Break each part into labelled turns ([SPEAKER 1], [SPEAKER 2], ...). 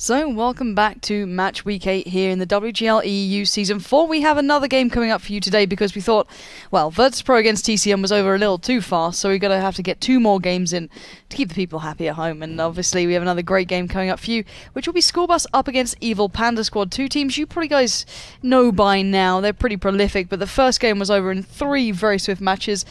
[SPEAKER 1] So, welcome back to Match Week 8 here in the WGL EU Season 4. We have another game coming up for you today because we thought, well, Virtus Pro against TCM was over a little too fast, so we're going to have to get 2 more games in to keep the people happy at home. And obviously, we have another great game coming up for you, which will be Schoolbus up against Evil Panda Squad. 2 teams you probably guys know by now. They're pretty prolific, but the first game was over in 3 very swift matches.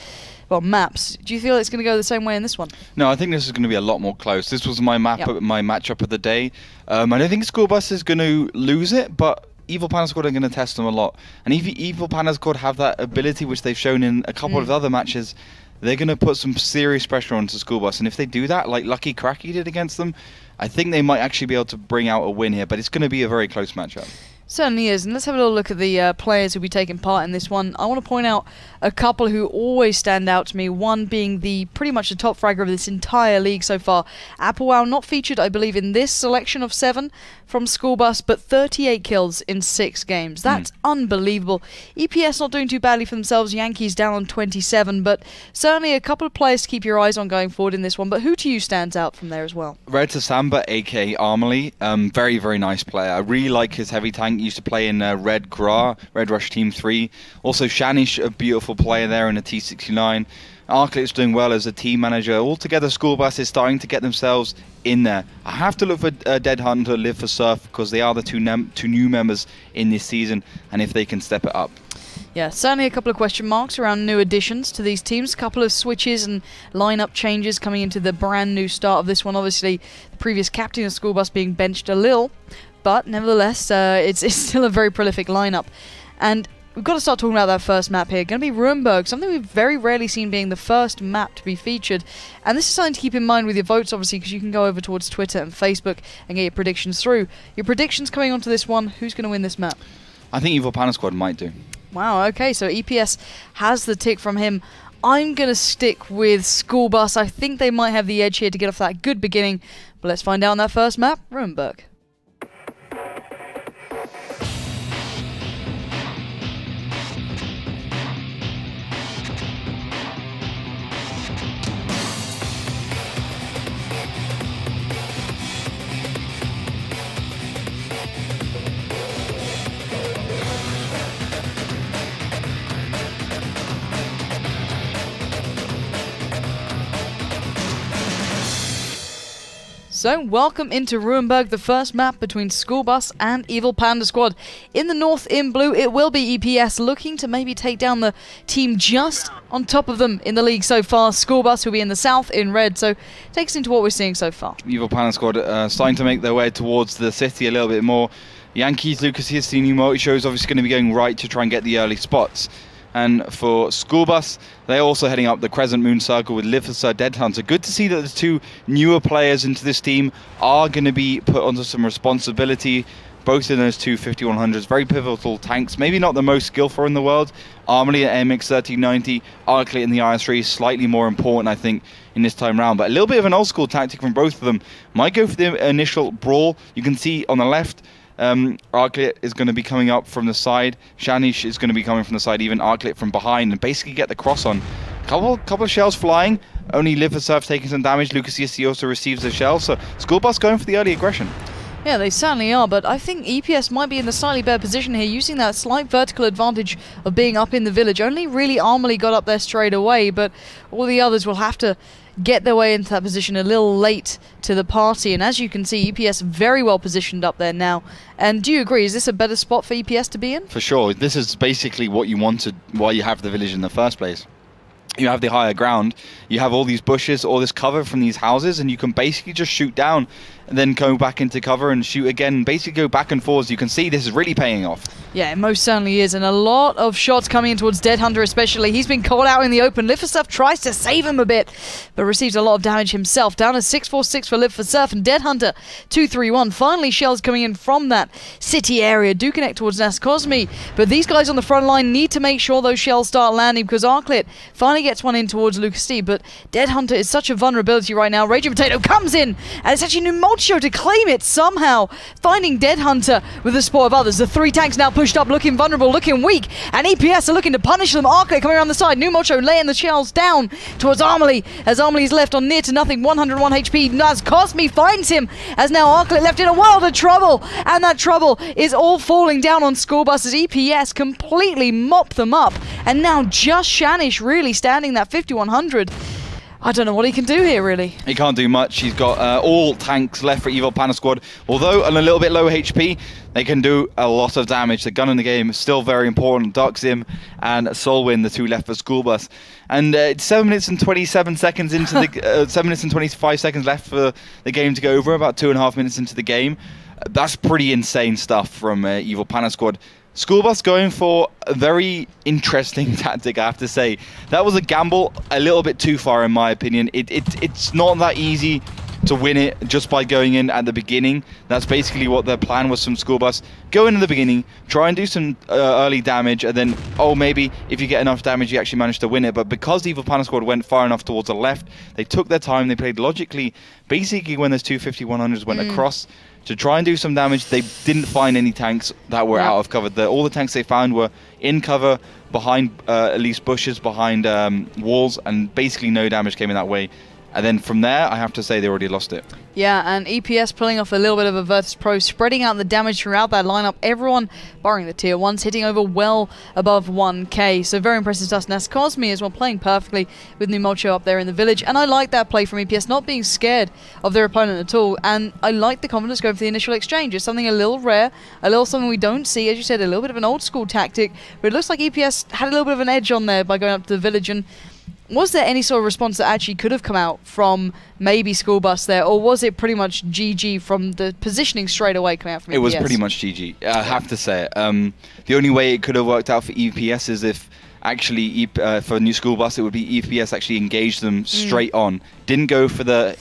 [SPEAKER 1] Well, maps. Do you feel it's going to go the same way in this one?
[SPEAKER 2] No, I think this is going to be a lot more close. This was my my matchup of the day. I don't think Schoolbus is going to lose it, but Evil Panda Squad are going to test them a lot. And if Evil Panda Squad have that ability, which they've shown in a couple of other matches, they're going to put some serious pressure onto Schoolbus. And if they do that, like Lucky Cracky did against them, I think they might actually be able to bring out a win here. But it's going to be a very close matchup.
[SPEAKER 1] Certainly is, and let's have a little look at the players who'll be taking part in this one. I want to point out a couple who always stand out to me, one being pretty much the top fragger of this entire league so far. Applewell not featured, I believe, in this selection of 7 from Schoolbus, but 38 kills in 6 games. That's unbelievable. EPS not doing too badly for themselves, Yankees down on 27, but certainly a couple of players to keep your eyes on going forward in this one. But who to you stands out from there as well?
[SPEAKER 2] Red to Samba, aka Armley, very, very nice player. I really like his heavy tank. Used to play in Red Rush Team 3. Also Shanish, a beautiful player there in a T69. Arclit's doing well as a team manager. Altogether, Schoolbus is starting to get themselves in there. I have to look for Dead Hunter, Live for Surf, because they are the two new members in this season, and if they can step it up.
[SPEAKER 1] Yeah, certainly a couple of question marks around new additions to these teams. A couple of switches and lineup changes coming into the brand new start of this one. Obviously, the previous captain of Schoolbus being benched a little, but nevertheless, it's still a very prolific lineup. And we've got to start talking about that first map here. Going to be Ruinberg, something we've very rarely seen being the first map to be featured. And this is something to keep in mind with your votes, obviously, because you can go over towards Twitter and Facebook and get your predictions through. Your predictions coming onto this one, who's going to win this map?
[SPEAKER 2] I think Evil Panda Squad might do.
[SPEAKER 1] Wow, okay, so EPS has the tick from him. I'm going to stick with Schoolbus. I think they might have the edge here to get off that good beginning. But let's find out on that first map, Ruinberg. So, welcome into Ruinberg, the first map between Schoolbus and Evil Panda Squad. In the north, in blue, it will be EPS, looking to maybe take down the team just on top of them in the league so far. Schoolbus will be in the south, in red, so take us into what we're seeing so far.
[SPEAKER 2] Evil Panda Squad starting to make their way towards the city a little bit more. Yankees, Lucas Histini Multi-Show is obviously going to be going right to try and get the early spots. And for Schoolbus, they're also heading up the Crescent Moon Circle with Live for Sir Dead Hunter. Good to see that the 2 newer players into this team are going to be put onto some responsibility. Both in those 2 5100s, very pivotal tanks. Maybe not the most skillful in the world. Armley at MX 1390, Arclit in the IS3 is slightly more important, I think, in this time round. But a little bit of an old school tactic from both of them. Might go for the initial brawl. You can see on the left, Arclit is going to be coming up from the side. Shanish is going to be coming from the side, even Arclit from behind, and basically get the cross on. Couple of shells flying. Only Live for Surf taking some damage. Lucas Yessi also receives a shell. So Schoolbus going for the early aggression.
[SPEAKER 1] Yeah, they certainly are, but I think EPS might be in a slightly better position here, using that slight vertical advantage of being up in the village. Only really Armley got up there straight away, but all the others will have to get their way into that position a little late to the party. And as you can see, EPS very well positioned up there now. And do you agree, is this a better spot for EPS to be in?
[SPEAKER 2] For sure. This is basically what you wanted, why you have the village in the first place. You have the higher ground, you have all these bushes, all this cover from these houses, and you can basically just shoot down and then go back into cover and shoot again, basically go back and forth. You can see this is really paying off. Yeah,
[SPEAKER 1] it most certainly is, and a lot of shots coming in towards Dead Hunter especially. He's been caught out in the open. Live for Surf tries to save him a bit, but receives a lot of damage himself. Down to 646 for Live for Surf, and Dead Hunter 231. Finally, shells coming in from that city area. Do connect towards Nas Cosmi, but these guys on the front line need to make sure those shells start landing, because Arclit finally gets one in towards Lucas D, but Dead Hunter is such a vulnerability right now. Raging Potato comes in, and it's actually Numulcho to claim it somehow, finding Dead Hunter with the support of others. The 3 tanks now pushed up, looking vulnerable, looking weak, and EPS are looking to punish them. Arclay coming around the side. Numulcho laying the shells down towards Armley, as Armley's left on near to nothing, 101 HP. Naz Cosme finds him, as now Arclay left in a world of trouble, and that trouble is all falling down on Schoolbus as EPS completely mop them up, and now just Shanish really standing that 5100. I don't know what he can do here, really.
[SPEAKER 2] He can't do much. He's got all tanks left for Evil Panda Squad. Although on a little bit low HP, they can do a lot of damage. The gun in the game is still very important. Darkzim and Solwyn, the 2 left for Schoolbus. And it's 7 minutes and 27 seconds into the 7 minutes and 25 seconds left for the game to go over. About 2.5 minutes into the game. That's pretty insane stuff from Evil Panda Squad. Schoolbus going for a very interesting tactic, I have to say. That was a gamble a little bit too far, in my opinion. It's not that easy to win it just by going in at the beginning. That's basically what their plan was from Schoolbus. Go in at the beginning, try and do some early damage, and then, oh, maybe if you get enough damage, you actually manage to win it. But because the Evil Panda Squad went far enough towards the left, they took their time, they played logically. Basically, when those 2 5100s went across, to try and do some damage, they didn't find any tanks that were out of cover. All the tanks they found were in cover, behind at least bushes, behind walls, and basically no damage came in that way. And then from there, I have to say they already lost it.
[SPEAKER 1] Yeah, and EPS pulling off a little bit of a Virtus Pro, spreading out the damage throughout that lineup. Everyone, barring the tier 1s, hitting over well above 1k. So very impressive stuff. Naz Cosme as well, playing perfectly with Numulcho up there in the village. And I like that play from EPS, not being scared of their opponent at all. And I like the confidence going for the initial exchange. It's something a little rare, a little something we don't see. As you said, a little bit of an old school tactic. But it looks like EPS had a little bit of an edge on there by going up to the village. And was there any sort of response that actually could have come out from maybe Schoolbus there, or was it pretty much GG from the positioning straight away coming out from EPS?
[SPEAKER 2] It was pretty much GG, I have to say it. The only way it could have worked out for EPS is if actually for New Schoolbus it would be EPS actually engaged them straight on. Didn't go for the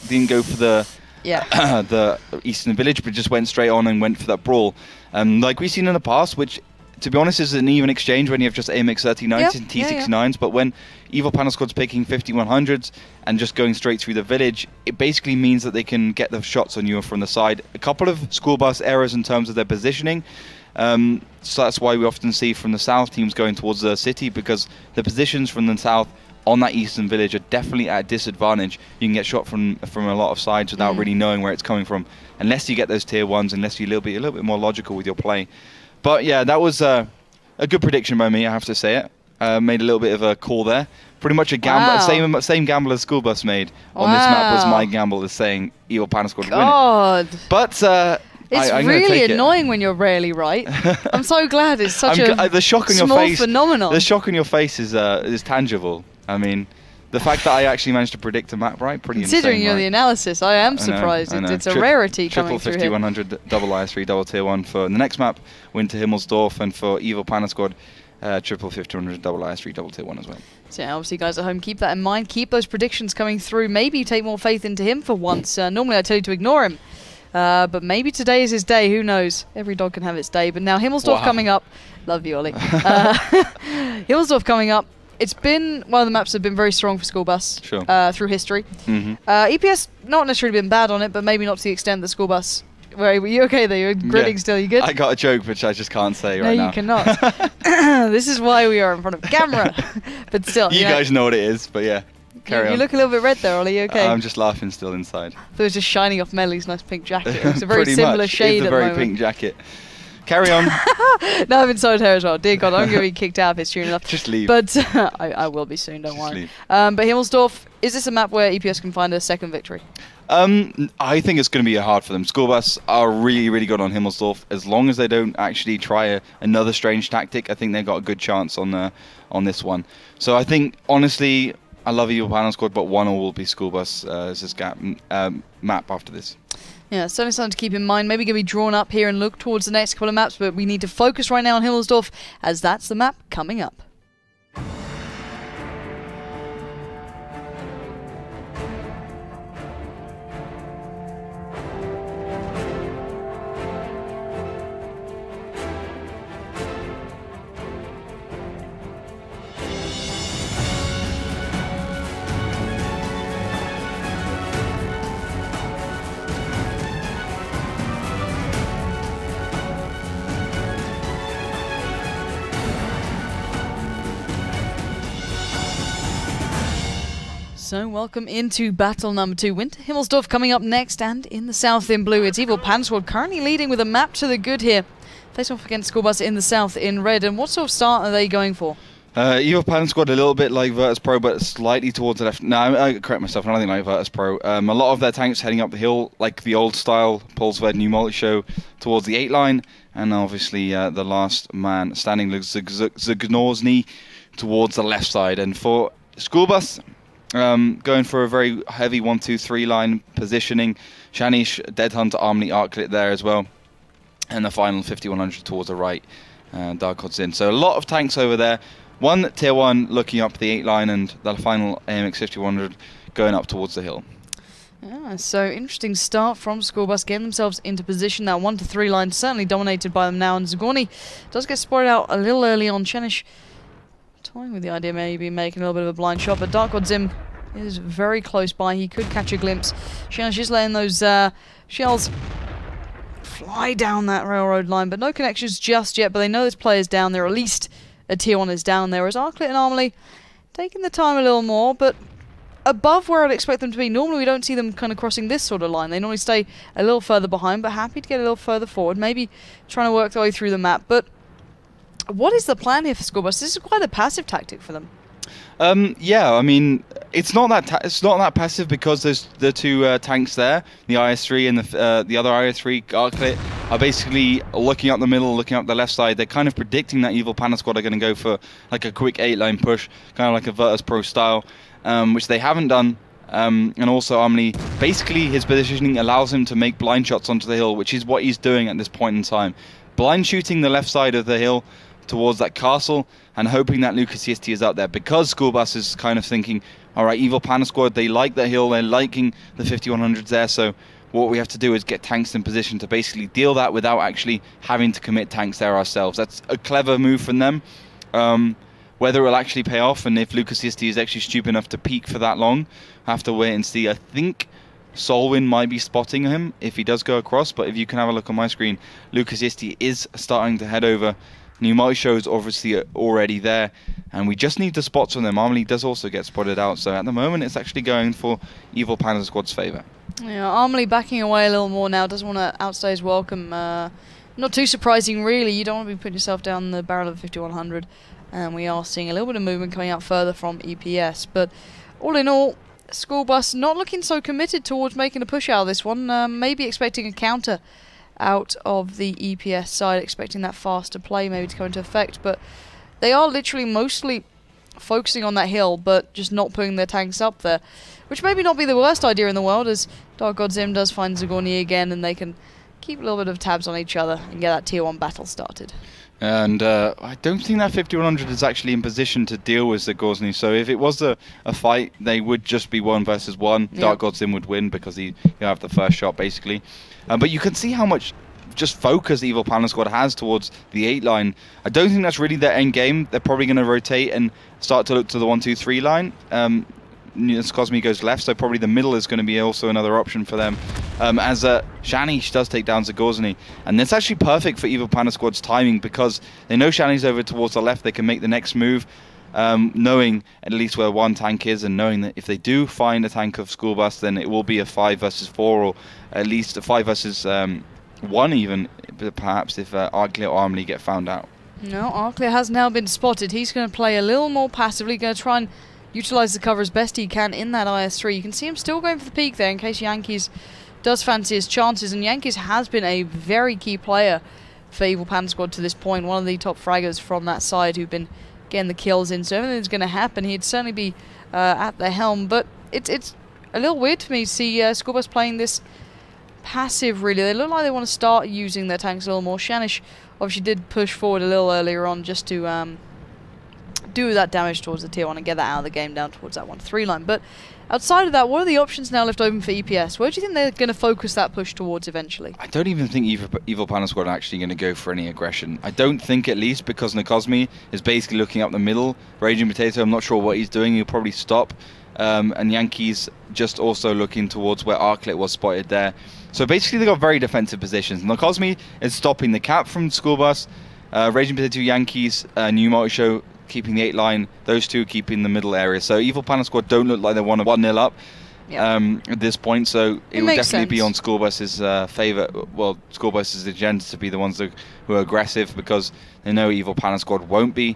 [SPEAKER 2] the Eastern Village, but just went straight on and went for that brawl. Like we've seen in the past, which to be honest is an even exchange when you have just AMX 39s and T69s, but when Evil Panda Squad's picking 5100s and just going straight through the village, it basically means that they can get the shots on you from the side. A couple of Schoolbus errors in terms of their positioning, so that's why we often see from the south teams going towards the city, because the positions from the south on that eastern village are definitely at a disadvantage. You can get shot from a lot of sides without really knowing where it's coming from, unless you get those tier 1s, unless you're a little bit more logical with your play. But yeah, that was a good prediction by me, I have to say it. Made a little bit of a call there. Pretty much a gamble, same gamble as Schoolbus made on this map was my gamble, as saying Evil Panda Squad would win it. But
[SPEAKER 1] it's really annoying when you're rarely right. I'm so glad it's such
[SPEAKER 2] the shock on your face,
[SPEAKER 1] phenomenon.
[SPEAKER 2] The shock on your face is tangible. I mean, the fact that I actually managed to predict a map right, pretty
[SPEAKER 1] Considering
[SPEAKER 2] insane,
[SPEAKER 1] you're
[SPEAKER 2] right?
[SPEAKER 1] the analysis, I am surprised.
[SPEAKER 2] I know.
[SPEAKER 1] It's a rarity coming through here.
[SPEAKER 2] 5100 double IS3 double tier 1 for the next map, win to Himmelsdorf, and for Evil Panda Squad, triple 5100 double IS3 double tier 1 as well.
[SPEAKER 1] So yeah, obviously guys at home, keep that in mind. Keep those predictions coming through. Maybe you take more faith into him for once. Normally I tell you to ignore him. But maybe today is his day, who knows? Every dog can have its day. But now Himmelsdorf coming up. Love you, Ollie. Himmelsdorf coming up. It's been one of the maps that have been very strong for Schoolbus through history. EPS not necessarily been bad on it, but maybe not to the extent that Schoolbus. Were you okay there? You're grinning still. You good?
[SPEAKER 2] I got a joke, which I just can't say right now.
[SPEAKER 1] No, you cannot. This is why we are in front of camera. But still,
[SPEAKER 2] you guys know what it is. But yeah, carry on.
[SPEAKER 1] You look a little bit red there, Ollie. You okay?
[SPEAKER 2] I'm just laughing still inside.
[SPEAKER 1] So it's just shining off Melly's nice pink jacket. It's a very similar shade
[SPEAKER 2] at the moment. It's a very pink jacket. Carry on.
[SPEAKER 1] No, I've been so her as well. Dear God, I'm going to be kicked out if it's soon enough.
[SPEAKER 2] Just leave.
[SPEAKER 1] But I will be soon, don't worry. But Himmelsdorf, is this a map where EPS can find a second victory?
[SPEAKER 2] I think it's going to be hard for them. Schoolbus are really, really good on Himmelsdorf. As long as they don't actually try another strange tactic, I think they've got a good chance on this one. So I think, honestly, I love Evil Panda Squad, but 1-1 will be Schoolbus as this map after this.
[SPEAKER 1] Yeah, certainly something to keep in mind. Maybe going to be drawn up here and look towards the next couple of maps, but we need to focus right now on Himmelsdorf, as that's the map coming up. So welcome into battle number 2. Winter Himmelsdorf coming up next, and in the south in blue, it's Evil Panda Squad currently leading with a map to the good here. Face off against Schoolbus in the south in red. And what sort of start are they going for?
[SPEAKER 2] Evil Panda Squad a little bit like Virtus Pro, but slightly towards the left. No, I correct myself, nothing like Virtus Pro. A lot of their tanks heading up the hill, like the old style Pulsved new multi-show, towards the 8 line. And obviously the last man standing, Zagnorsny, towards the left side. And for Schoolbus, going for a very heavy 1-2-3 line positioning. Shanish, Dead Hunter, Armley, Arclit there as well. And the final 5100 towards the right, Dark Odds in. So a lot of tanks over there. One tier 1 looking up the 8 line, and the final AMX 5100 going up towards the hill.
[SPEAKER 1] Yeah, so interesting start from Schoolbus, getting themselves into position. That 1-3 line certainly dominated by them now, and Zagorny does get spotted out a little early on. Shanish toying with the idea, maybe making a little bit of a blind shot, but Dark Odds in is very close by. He could catch a glimpse. Shanish is letting those shells fly down that railroad line, but no connections just yet. But they know this player's down there, at least a tier 1 is down there, as Arclit and Armley taking the time a little more, but above where I'd expect them to be. Normally we don't see them kind of crossing this sort of line. They normally stay a little further behind, but happy to get a little further forward, maybe trying to work their way through the map. But what is the plan here for Schoolbus? This is quite a passive tactic for them.
[SPEAKER 2] Yeah, I mean, it's not that passive, because there's the two tanks there, the IS-3 and the other IS-3 Arclit, are basically looking up the middle, looking up the left side. They're kind of predicting that Evil Panda Squad are going to go for like a quick 8-line push, kind of like a Virtus Pro style, which they haven't done. And also Armley, basically his positioning allows him to make blind shots onto the hill, which is what he's doing at this point in time. Blind shooting the left side of the hill towards that castle, and hoping that Lucas Yisti is up there, because Schoolbus is kind of thinking, alright, Evil Panda Squad, they like the hill, they're liking the 5100s there, so what we have to do is get tanks in position to basically deal that without actually having to commit tanks there ourselves. That's a clever move from them. Whether it will actually pay off, and if Lucas Yisti is actually stupid enough to peek for that long, I have to wait and see. I think Solwyn might be spotting him if he does go across, but if you can have a look on my screen, Lucas Yisti is starting to head over. New multi-show is obviously already there, and we just need the spots from them. Armley does also get spotted out, so at the moment it's actually going for Evil Panda Squad's favour. Yeah,
[SPEAKER 1] Armley backing away a little more now, doesn't want to outstay his welcome. Not too surprising, really. You don't want to be putting yourself down the barrel of the 5100, and we are seeing a little bit of movement coming out further from EPS. But all in all, Schoolbus not looking so committed towards making a push out of this one. Maybe expecting a counter out of the EPS side, expecting that faster play maybe to come into effect, but they are literally mostly focusing on that hill, but just not putting their tanks up there, which maybe not be the worst idea in the world, as Dark Godzim does find Zagorny again, and they can keep a little bit of tabs on each other and get that tier 1 battle started.
[SPEAKER 2] And I don't think that 5100 is actually in position to deal with Zagorny, so if it was a fight, they would just be 1 versus 1. Yeah. Dark Godzim would win because he'll have the first shot, basically. But you can see how much just focus Evil Panda Squad has towards the 8 line. I don't think that's really their end game. They're probably going to rotate and start to look to the 1-2-3 line. As Cosme goes left, so probably the middle is going to be also another option for them. As Shanish does take down Zagorny, and that's actually perfect for Evil Panda Squad's timing, because they know Shani's over towards the left. They can make the next move, knowing at least where one tank is, and knowing that if they do find a tank of Schoolbus, then it will be a 5 versus 4, or at least a 5 versus 1 even, perhaps, if Arclit or Armley get found out.
[SPEAKER 1] No, Arclit has now been spotted. He's going to play a little more passively, going to try and utilize the cover as best he can in that IS-3. You can see him still going for the peak there in case Yankees does fancy his chances, and Yankees has been a very key player for Evil Panda Squad to this point, one of the top fraggers from that side who've been getting the kills in, so everything's going to happen. He'd certainly be at the helm, but it's a little weird to me to see Schoolbus playing this passive, really. They look like they want to start using their tanks a little more. Shanish obviously did push forward a little earlier on just to do that damage towards the tier 1 and get that out of the game down towards that 1-3 line. But outside of that, what are the options now left open for EPS? Where do you think they're going to focus that push towards eventually?
[SPEAKER 2] I don't even think Evil Panda Squad are actually going to go for any aggression. I don't think, at least, because Nakosmi is basically looking up the middle. Raging Potato, I'm not sure what he's doing. He'll probably stop. And Yankees just also looking towards where Arclit was spotted there. So basically they've got very defensive positions. Nakosmi is stopping the cap from Schoolbus. Raging Potato, Yankees, New Multi Show keeping the 8 line, those two keeping the middle area. So Evil Panda Squad don't look like they want to 1-0 up at this point, so it would definitely be on Schoolbus's favour. Well, Schoolbus's agenda to be the ones who are aggressive, because they know Evil Panda Squad won't be.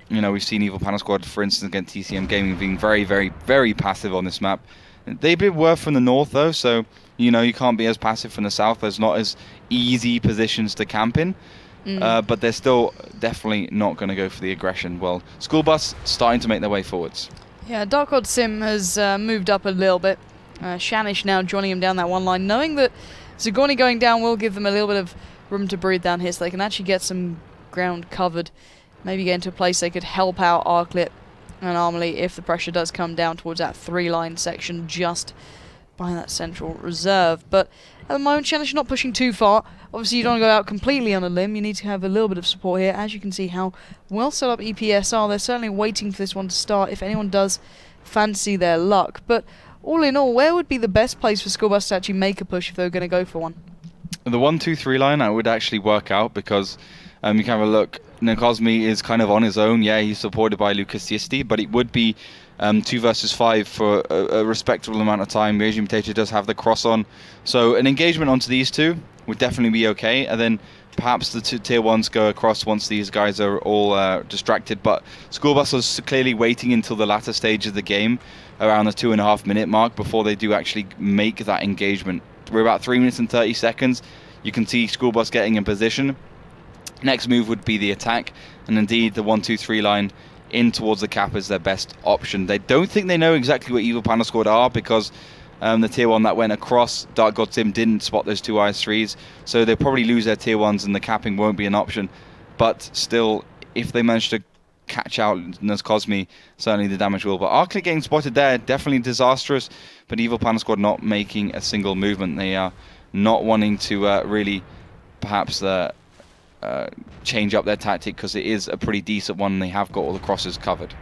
[SPEAKER 2] You know, we've seen Evil Panda Squad, for instance, against TCM Gaming, being very, very, very passive on this map. They've been worse from the north, though, so, you know, you can't be as passive from the south. There's not as easy positions to camp in, but they're still definitely not going to go for the aggression. Well, Schoolbus starting to make their way forwards. Yeah,
[SPEAKER 1] Dark God Sim has moved up a little bit. Shanish now joining him down that one line, knowing that Zagorni going down will give them a little bit of room to breathe down here, so they can actually get some ground covered. Maybe get into a place they could help out Arclit and Armley if the pressure does come down towards that 3-line section just by that central reserve. But at the moment, Shanish not pushing too far. Obviously, you don't want to go out completely on a limb. You need to have a little bit of support here. As you can see how well set up EPS are. They're certainly waiting for this one to start if anyone does fancy their luck. But all in all, where would be the best place for Schoolbus to actually make a push if they were going to go for one?
[SPEAKER 2] The 1-2-3 line, that would actually work out, because you can have a look. Cosme is kind of on his own. Yeah, he's supported by Lucas Yisti, but it would be 2 versus 5 for a respectable amount of time. Raging Potato does have the cross on, so an engagement onto these two would definitely be okay, and then perhaps the tier 1s go across once these guys are all distracted. But Schoolbus was clearly waiting until the latter stage of the game, around the 2.5 minute mark, before they do actually make that engagement. We're about 3 minutes and 30 seconds. You can see Schoolbus getting in position. Next move would be the attack, and indeed the 1-2-3 line in towards the cap is their best option. They don't think they know exactly what Evil Panda Squad are, because the tier 1 that went across, Dark God Sim didn't spot those 2 IS3s, so they'll probably lose their tier 1s and the capping won't be an option. But still, if they manage to catch out Nurse Cosme, certainly the damage will. But Arclick getting spotted there, definitely disastrous, but Evil Panda Squad not making a single movement. They are not wanting to really perhaps change up their tactic, because it is a pretty decent one and they have got all the crosses covered.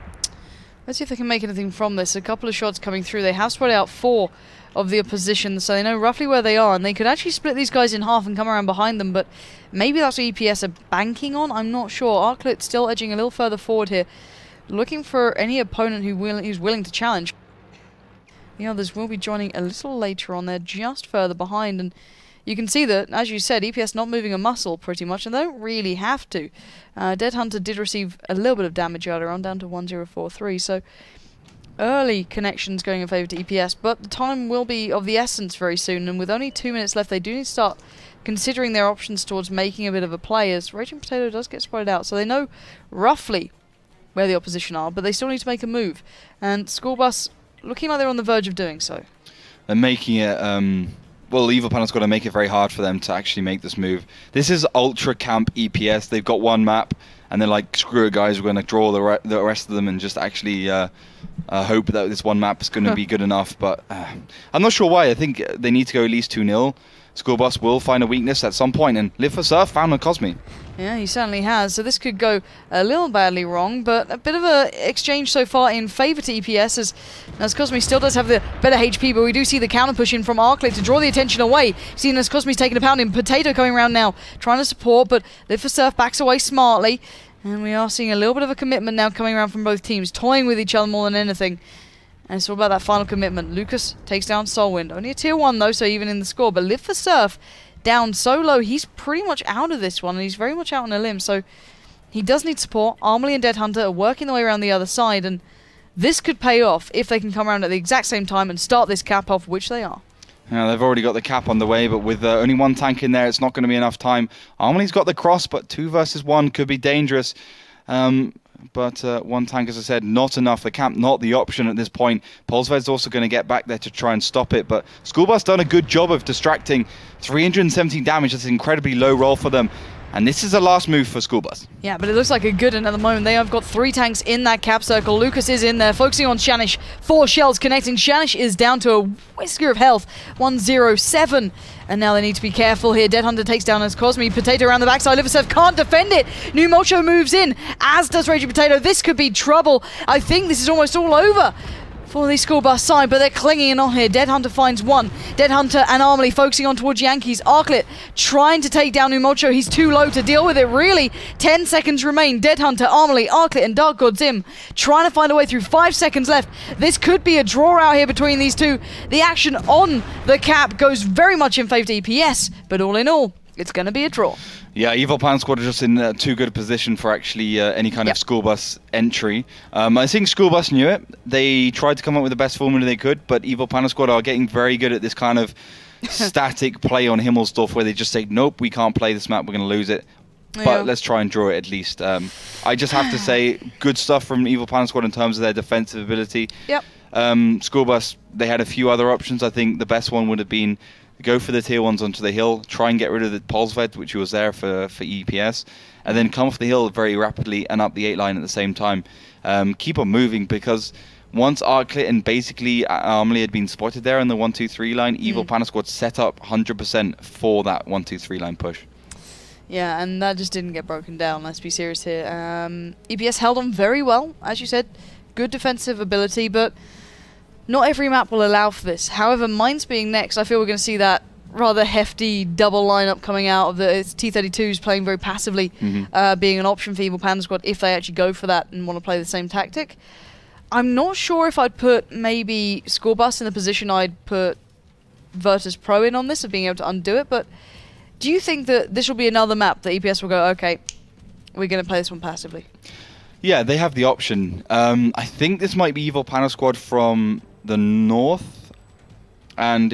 [SPEAKER 1] Let's see if they can make anything from this. A couple of shots coming through. They have spread out 4 of the opposition, so they know roughly where they are, and they could actually split these guys in half and come around behind them, but maybe that's what EPS are banking on. I'm not sure. Arclit still edging a little further forward here, looking for any opponent who's willing to challenge. The others will be joining a little later on. They're just further behind, and you can see that, as you said, EPS not moving a muscle pretty much, and they don't really have to. Dead Hunter did receive a little bit of damage earlier on, down to 1043, so early connections going in favour to EPS, but the time will be of the essence very soon, and with only 2 minutes left, they do need to start considering their options towards making a bit of a play, as Raging Potato does get spotted out, so they know roughly where the opposition are, but they still need to make a move, and Schoolbus looking like they're on the verge of doing so.
[SPEAKER 2] They're making it, well, Evil Panda's got to make it very hard for them to actually make this move. This is Ultra Camp EPS. They've got one map, and they're like, screw it, guys, we're going to draw the rest of them and just actually hope that this one map is going to be good enough. But I'm not sure why. I think they need to go at least 2-0. Schoolbus will find a weakness at some point, and Live for Surf found on Cosme.
[SPEAKER 1] Yeah, he certainly has. So this could go a little badly wrong, but a bit of a exchange so far in favour to EPS, as Cosme still does have the better HP, but we do see the counter push in from Arclit to draw the attention away. Seeing as Cosme's taking a pounding, Potato coming around now, trying to support, but Live for Surf backs away smartly, and we are seeing a little bit of a commitment now coming around from both teams, toying with each other more than anything. And it's all about that final commitment. Lucas takes down Soulwind. Only a tier 1 though, so even in the score. But Live for Surf down so low, he's pretty much out of this one, and he's very much out on a limb. So he does need support. Armley and Dead Hunter are working their way around the other side, and this could pay off if they can come around at the exact same time and start this cap off, which they are.
[SPEAKER 2] Yeah, they've already got the cap on the way, but with only 1 tank in there, it's not going to be enough time. Armley's got the cross, but 2 versus 1 could be dangerous. But 1 tank, as I said, not enough. The camp not the option at this point. Polsved's also going to get back there to try and stop it, but Schoolbus done a good job of distracting. 317 damage, that's an incredibly low roll for them. And this is the last move for Schoolbus.
[SPEAKER 1] Yeah, but it looks like a good one at the moment. They have got 3 tanks in that cap circle. Lucas is in there, focusing on Shanish. 4 shells connecting. Shanish is down to a whisker of health. 107. And now they need to be careful here. Dead Hunter takes down as Cosme. Potato around the backside. Liversurf can't defend it. New Mocho moves in, as does Raging Potato. This could be trouble. I think this is almost all over for the Schoolbus side, but they're clinging on here. Dead Hunter finds one. Dead Hunter and Armley focusing on towards Yankees. Arklet trying to take down Umocho. He's too low to deal with it, really. 10 seconds remain. Dead Hunter, Armley, Arklet, and Dark God Zim trying to find a way through. 5 seconds left. This could be a draw out here between these two. The action on the cap goes very much in favour to EPS, but all in all, it's going to be a draw.
[SPEAKER 2] Yeah, Evil Panda Squad are just in too good a position for actually any kind of Schoolbus entry. I think Schoolbus knew it. They tried to come up with the best formula they could, but Evil Panda Squad are getting very good at this kind of static play on Himmelsdorf where they just say, nope, we can't play this map, we're going to lose it. But let's try and draw it at least. I just have to say, good stuff from Evil Panda Squad in terms of their defensive ability.
[SPEAKER 1] Yep.
[SPEAKER 2] Schoolbus, they had a few other options. I think the best one would have been go for the tier 1s onto the hill, try and get rid of the Polsved, which was there for EPS, and then come off the hill very rapidly and up the 8 line at the same time. Keep on moving, because once Arklet and basically Armley had been spotted there on the 1-2-3 line, Evil Panda Squad set up 100% for that 1-2-3 line push.
[SPEAKER 1] Yeah, and that just didn't get broken down, let's be serious here. EPS held on very well, as you said. Good defensive ability, but not every map will allow for this. However, Mines being next, I feel we're going to see that rather hefty double lineup coming out of the T32s playing very passively, being an option for Evil Panda Squad if they actually go for that and want to play the same tactic. I'm not sure if I'd put maybe Schoolbus in the position I'd put Virtus Pro in on this, of being able to undo it, but do you think that this will be another map that EPS will go, okay, we're going to play this one passively?
[SPEAKER 2] Yeah, they have the option. I think this might be Evil Panda Squad from the north and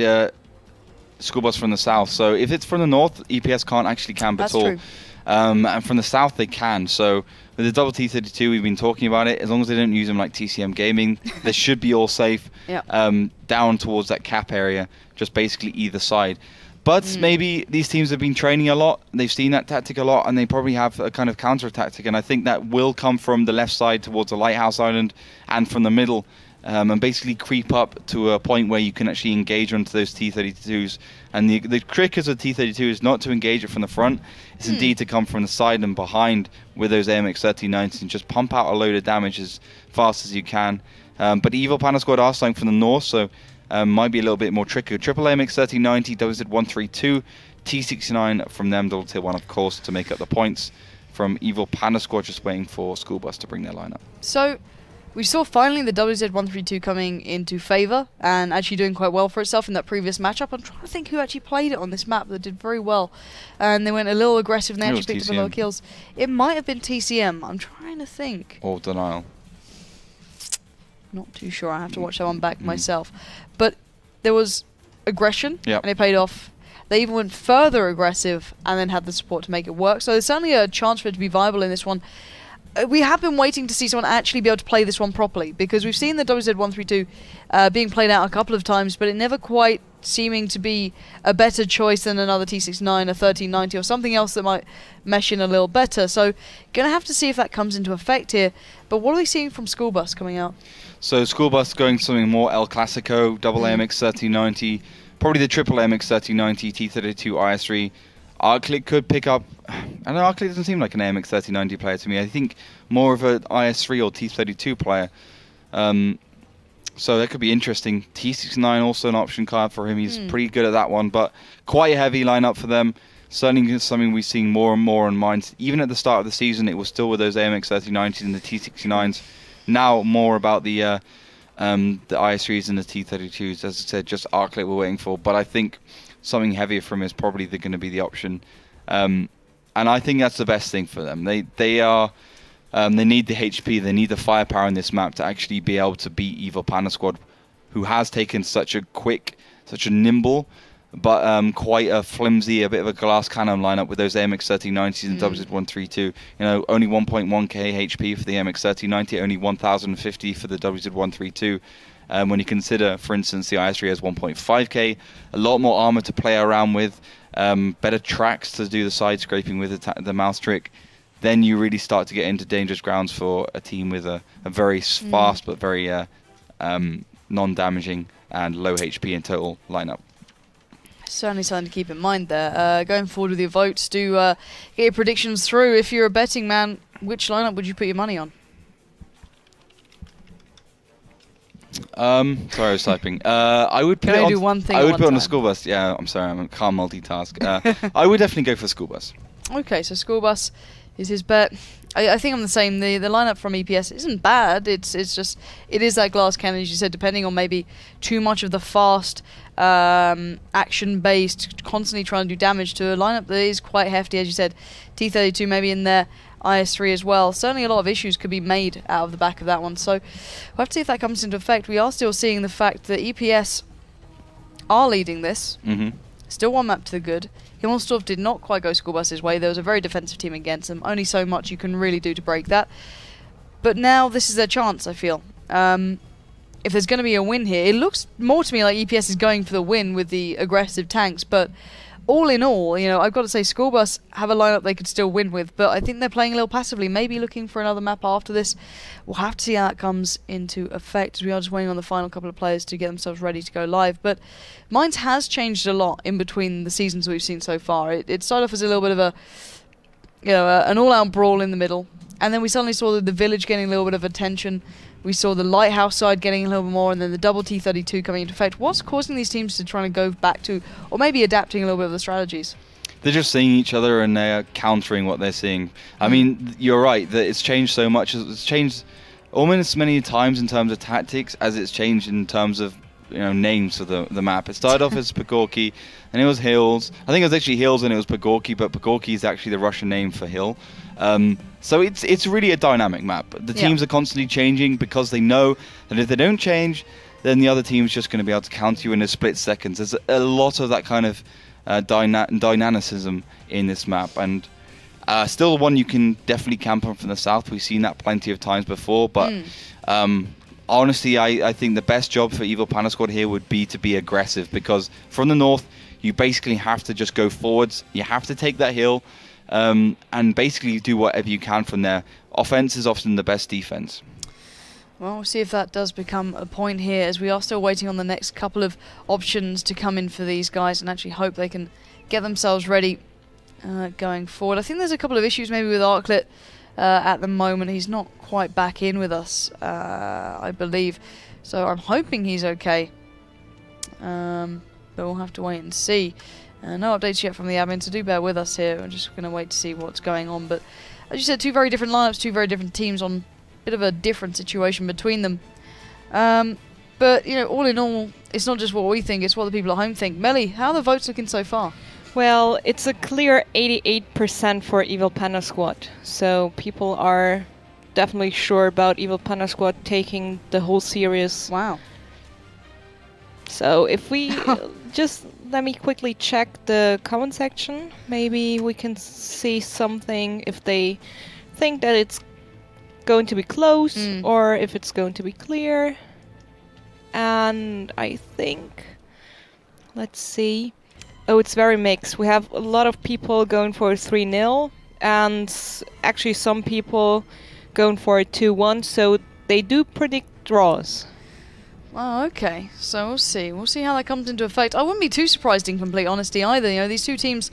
[SPEAKER 2] Schoolbus from the south. So if it's from the north, EPS can't actually camp at all.
[SPEAKER 1] True.
[SPEAKER 2] And from the south, they can. So with the double T32, we've been talking about it. As long as they don't use them like TCM Gaming, they should be all safe. Down towards that cap area, just basically either side. But maybe these teams have been training a lot, they've seen that tactic a lot, and they probably have a kind of counter-tactic, and I think that will come from the left side towards the Lighthouse Island and from the middle, and basically creep up to a point where you can actually engage onto those T32s. And the trick as a T32 is not to engage it from the front, it's indeed to come from the side and behind with those AMX 1390s and just pump out a load of damage as fast as you can. But Evil Panda Squad are starting from the north, so might be a little bit more tricky. Triple AMX 1390, WZ132, T69 from them, double tier 1 of course, to make up the points from Evil Panda Squad, just waiting for Schoolbus to bring their lineup.
[SPEAKER 1] So we saw finally the WZ132 coming into favour and actually doing quite well for itself in that previous matchup. I'm trying to think who actually played it on this map that did very well. And they went a little aggressive and they actually picked up a lot of kills. It might have been TCM, I'm trying to think.
[SPEAKER 2] Or Denial.
[SPEAKER 1] Not too sure, I have to watch that one back myself. But there was aggression, and it paid off. They even went further aggressive and then had the support to make it work. So there's certainly a chance for it to be viable in this one. We have been waiting to see someone actually be able to play this one properly, because we've seen the WZ132 being played out a couple of times, but it never quite seeming to be a better choice than another T69, a 1390, or something else that might mesh in a little better. So going to have to see if that comes into effect here. But what are we seeing from Schoolbus coming out? So
[SPEAKER 2] Schoolbus going something more El Clasico, double AMX 1390, probably the triple AMX 1390, T32 IS3. Arklet could pick up. I don't know, Arklet doesn't seem like an AMX 1390 player to me. I think more of an IS3 or T32 player. So that could be interesting. T69 also an option card for him. He's pretty good at that one, but quite a heavy lineup for them. Certainly something we're seeing more and more on Mines. Even at the start of the season, it was still with those AMX 1390s and the T69s. Now more about the IS3s and the T32s. As I said, just Arklet we're waiting for. But I think something heavier from him is probably going to be the option. And I think that's the best thing for them. They need the HP, they need the firepower in this map to actually be able to beat Evil Panda Squad, who has taken such a quick, such a nimble, but quite a flimsy, a bit of a glass cannon lineup with those AMX 1390s and WZ132. You know, only 1.1k HP for the AMX 1390, only 1050 for the WZ132. When you consider, for instance, the IS3 has 1.5k, a lot more armor to play around with, better tracks to do the side scraping with the mouse trick, then you really start to get into dangerous grounds for a team with a very fast but very non-damaging and low HP in total lineup.
[SPEAKER 1] Certainly something to keep in mind there. Going forward with your votes, do get your predictions through. If you're a betting man, which lineup would you put your money on?
[SPEAKER 2] Sorry, I was typing. I would put
[SPEAKER 1] Can
[SPEAKER 2] it
[SPEAKER 1] I
[SPEAKER 2] on.
[SPEAKER 1] do one thing
[SPEAKER 2] I
[SPEAKER 1] at
[SPEAKER 2] would
[SPEAKER 1] one
[SPEAKER 2] put it on the
[SPEAKER 1] time?
[SPEAKER 2] school bus. Yeah, I'm sorry, I can't multitaask. I would definitely go for school bus.
[SPEAKER 1] Okay, so Schoolbus is his bet. I think I'm the same. The lineup from EPS isn't bad. It's just it is that glass cannon, as you said, depending on maybe too much of the fast, action-based, constantly trying to do damage to a lineup that is quite hefty, as you said. T32 maybe in there, IS3 as well. Certainly a lot of issues could be made out of the back of that one. So we'll have to see if that comes into effect. We are still seeing the fact that EPS are leading this. Still one map to the good. Himmelsdorf did not quite go Schoolbus's way. There was a very defensive team against them. Only so much you can really do to break that. But now this is their chance, I feel. If there's going to be a win here, it looks more to me like EPS is going for the win with the aggressive tanks. But all in all, you know, I've got to say Schoolbus have a lineup they could still win with. But I think they're playing a little passively, maybe looking for another map after this. We'll have to see how that comes into effect, as we are just waiting on the final couple of players to get themselves ready to go live. But Mainz has changed a lot in between the seasons we've seen so far. It started off as a little bit of a, you know, an all-out brawl in the middle, and then we suddenly saw the village getting a little bit of attention. We saw the lighthouse side getting a little bit more, and then the double T32 coming into effect. What's causing these teams to try to go back to, or maybe adapting a little bit of the strategies?
[SPEAKER 2] They're just seeing each other and they're countering what they're seeing. I mean, you're right that it's changed so much. It's changed almost as many times in terms of tactics as it's changed in terms of, you know, names for the map. It started off as Pagorki, and it was Hills. I think it was actually Hills and it was Pagorki, but Pagorki is actually the Russian name for hill. So it's really a dynamic map. The teams are constantly changing because they know that if they don't change, then the other team's just going to be able to counter you in a split seconds. There's a lot of that kind of dynamicism in this map, and still one you can definitely camp on from the south. We've seen that plenty of times before, but honestly, I think the best job for Evil Panda Squad here would be to be aggressive, because from the north, you basically have to just go forwards. You have to take that hill, and basically do whatever you can from there. Offense is often the best defense.
[SPEAKER 1] Well, we'll see if that does become a point here, as we are still waiting on the next couple of options to come in for these guys, and actually hope they can get themselves ready going forward. I think there's a couple of issues maybe with Arclit at the moment. He's not quite back in with us, I believe, so I'm hoping he's okay. But we'll have to wait and see. No updates yet from the admin, so do bear with us here. We're just going to wait to see what's going on. But as you said, two very different lineups, two very different teams on a bit of a different situation between them. But, you know, all in all, it's not just what we think, it's what the people at home think. Melly, how are the votes looking so far?
[SPEAKER 3] Well, it's a clear 88% for Evil Panda Squad. So people are definitely sure about Evil Panda Squad taking the whole series.
[SPEAKER 1] Wow.
[SPEAKER 3] So if we just let me quickly check the comment section. Maybe we can see something if they think that it's going to be close or if it's going to be clear. And I think, let's see. Oh, it's very mixed. We have a lot of people going for a 3-0 and actually some people going for a 2-1. So they do predict draws.
[SPEAKER 1] Oh, okay. So we'll see. We'll see how that comes into effect. I wouldn't be too surprised, in complete honesty, either. You know, these two teams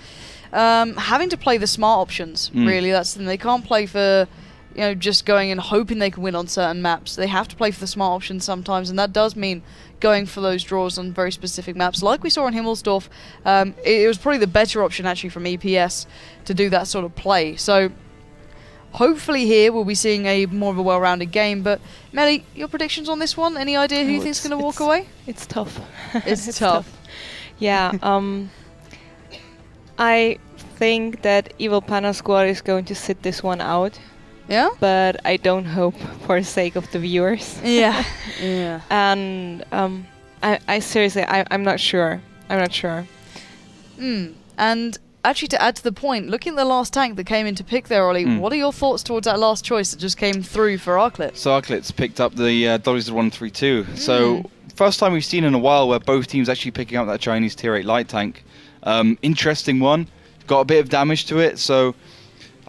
[SPEAKER 1] having to play the smart options. Really, that's the thing. They can't play for, you know, just going and hoping they can win on certain maps. They have to play for the smart options sometimes, and that does mean going for those draws on very specific maps, like we saw in Himmelsdorf. It was probably the better option actually from EPS to do that sort of play. So hopefully here we'll be seeing a more of a well-rounded game. But Melly, your predictions on this one? Any idea who you think's going to walk away?
[SPEAKER 3] It's tough.
[SPEAKER 1] It's tough.
[SPEAKER 3] Yeah. I think that Evil Panda Squad is going to sit this one out.
[SPEAKER 1] Yeah?
[SPEAKER 3] But I don't hope for the sake of the viewers.
[SPEAKER 1] Yeah. Yeah.
[SPEAKER 3] And I seriously, I'm not sure. I'm not sure.
[SPEAKER 1] And actually, to add to the point, looking at the last tank that came in to pick there, Ollie, what are your thoughts towards that last choice that just came through for Arclit?
[SPEAKER 2] So Arclit's picked up the WZ132. So first time we've seen in a while where both teams actually picking up that Chinese tier 8 light tank. Interesting one. Got a bit of damage to it, so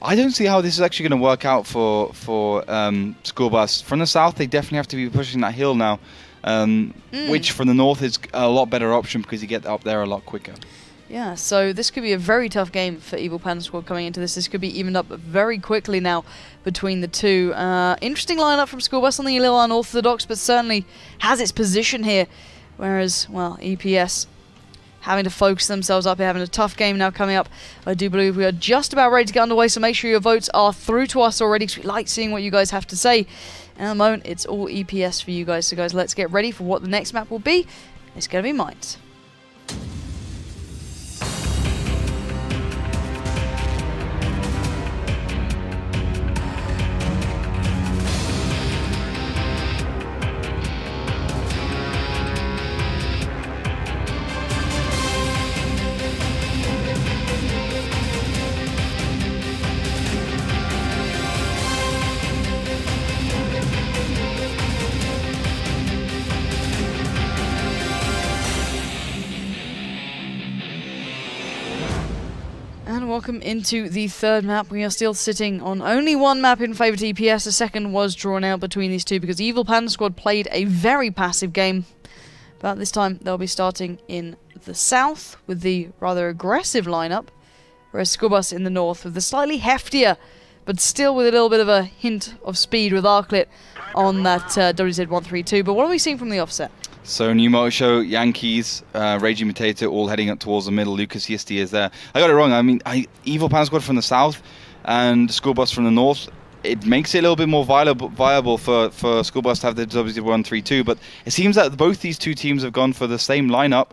[SPEAKER 2] I don't see how this is actually going to work out for Schoolbus. From the south, they definitely have to be pushing that hill now, which from the north is a lot better option because you get up there a lot quicker.
[SPEAKER 1] Yeah, so this could be a very tough game for Evil Panda Squad coming into this. This could be evened up very quickly now between the two. Interesting lineup from Schoolbus, something a little unorthodox, but certainly has its position here. Whereas, well, EPS having to focus themselves up here, having a tough game now coming up. I do believe we are just about ready to get underway, so make sure your votes are through to us already, because we like seeing what you guys have to say. And at the moment, it's all EPS for you guys. So guys, let's get ready for what the next map will be. It's going to be Mines. Welcome into the third map. We are still sitting on only one map in favour to EPS. The second was drawn out between these two because Evil Panda Squad played a very passive game. But this time they'll be starting in the south with the rather aggressive lineup, whereas Schoolbus in the north with the slightly heftier, but still with a little bit of a hint of speed with Arclit on that WZ132. But what are we seeing from the offset?
[SPEAKER 2] So New Motor Show, Yankees, Raging Potato all heading up towards the middle. Lucas Yisti is there. I got it wrong. I mean, Evil Panda Squad from the south and Schoolbus from the north. It makes it a little bit more viable for Schoolbus to have the WZ132. But it seems that both these two teams have gone for the same lineup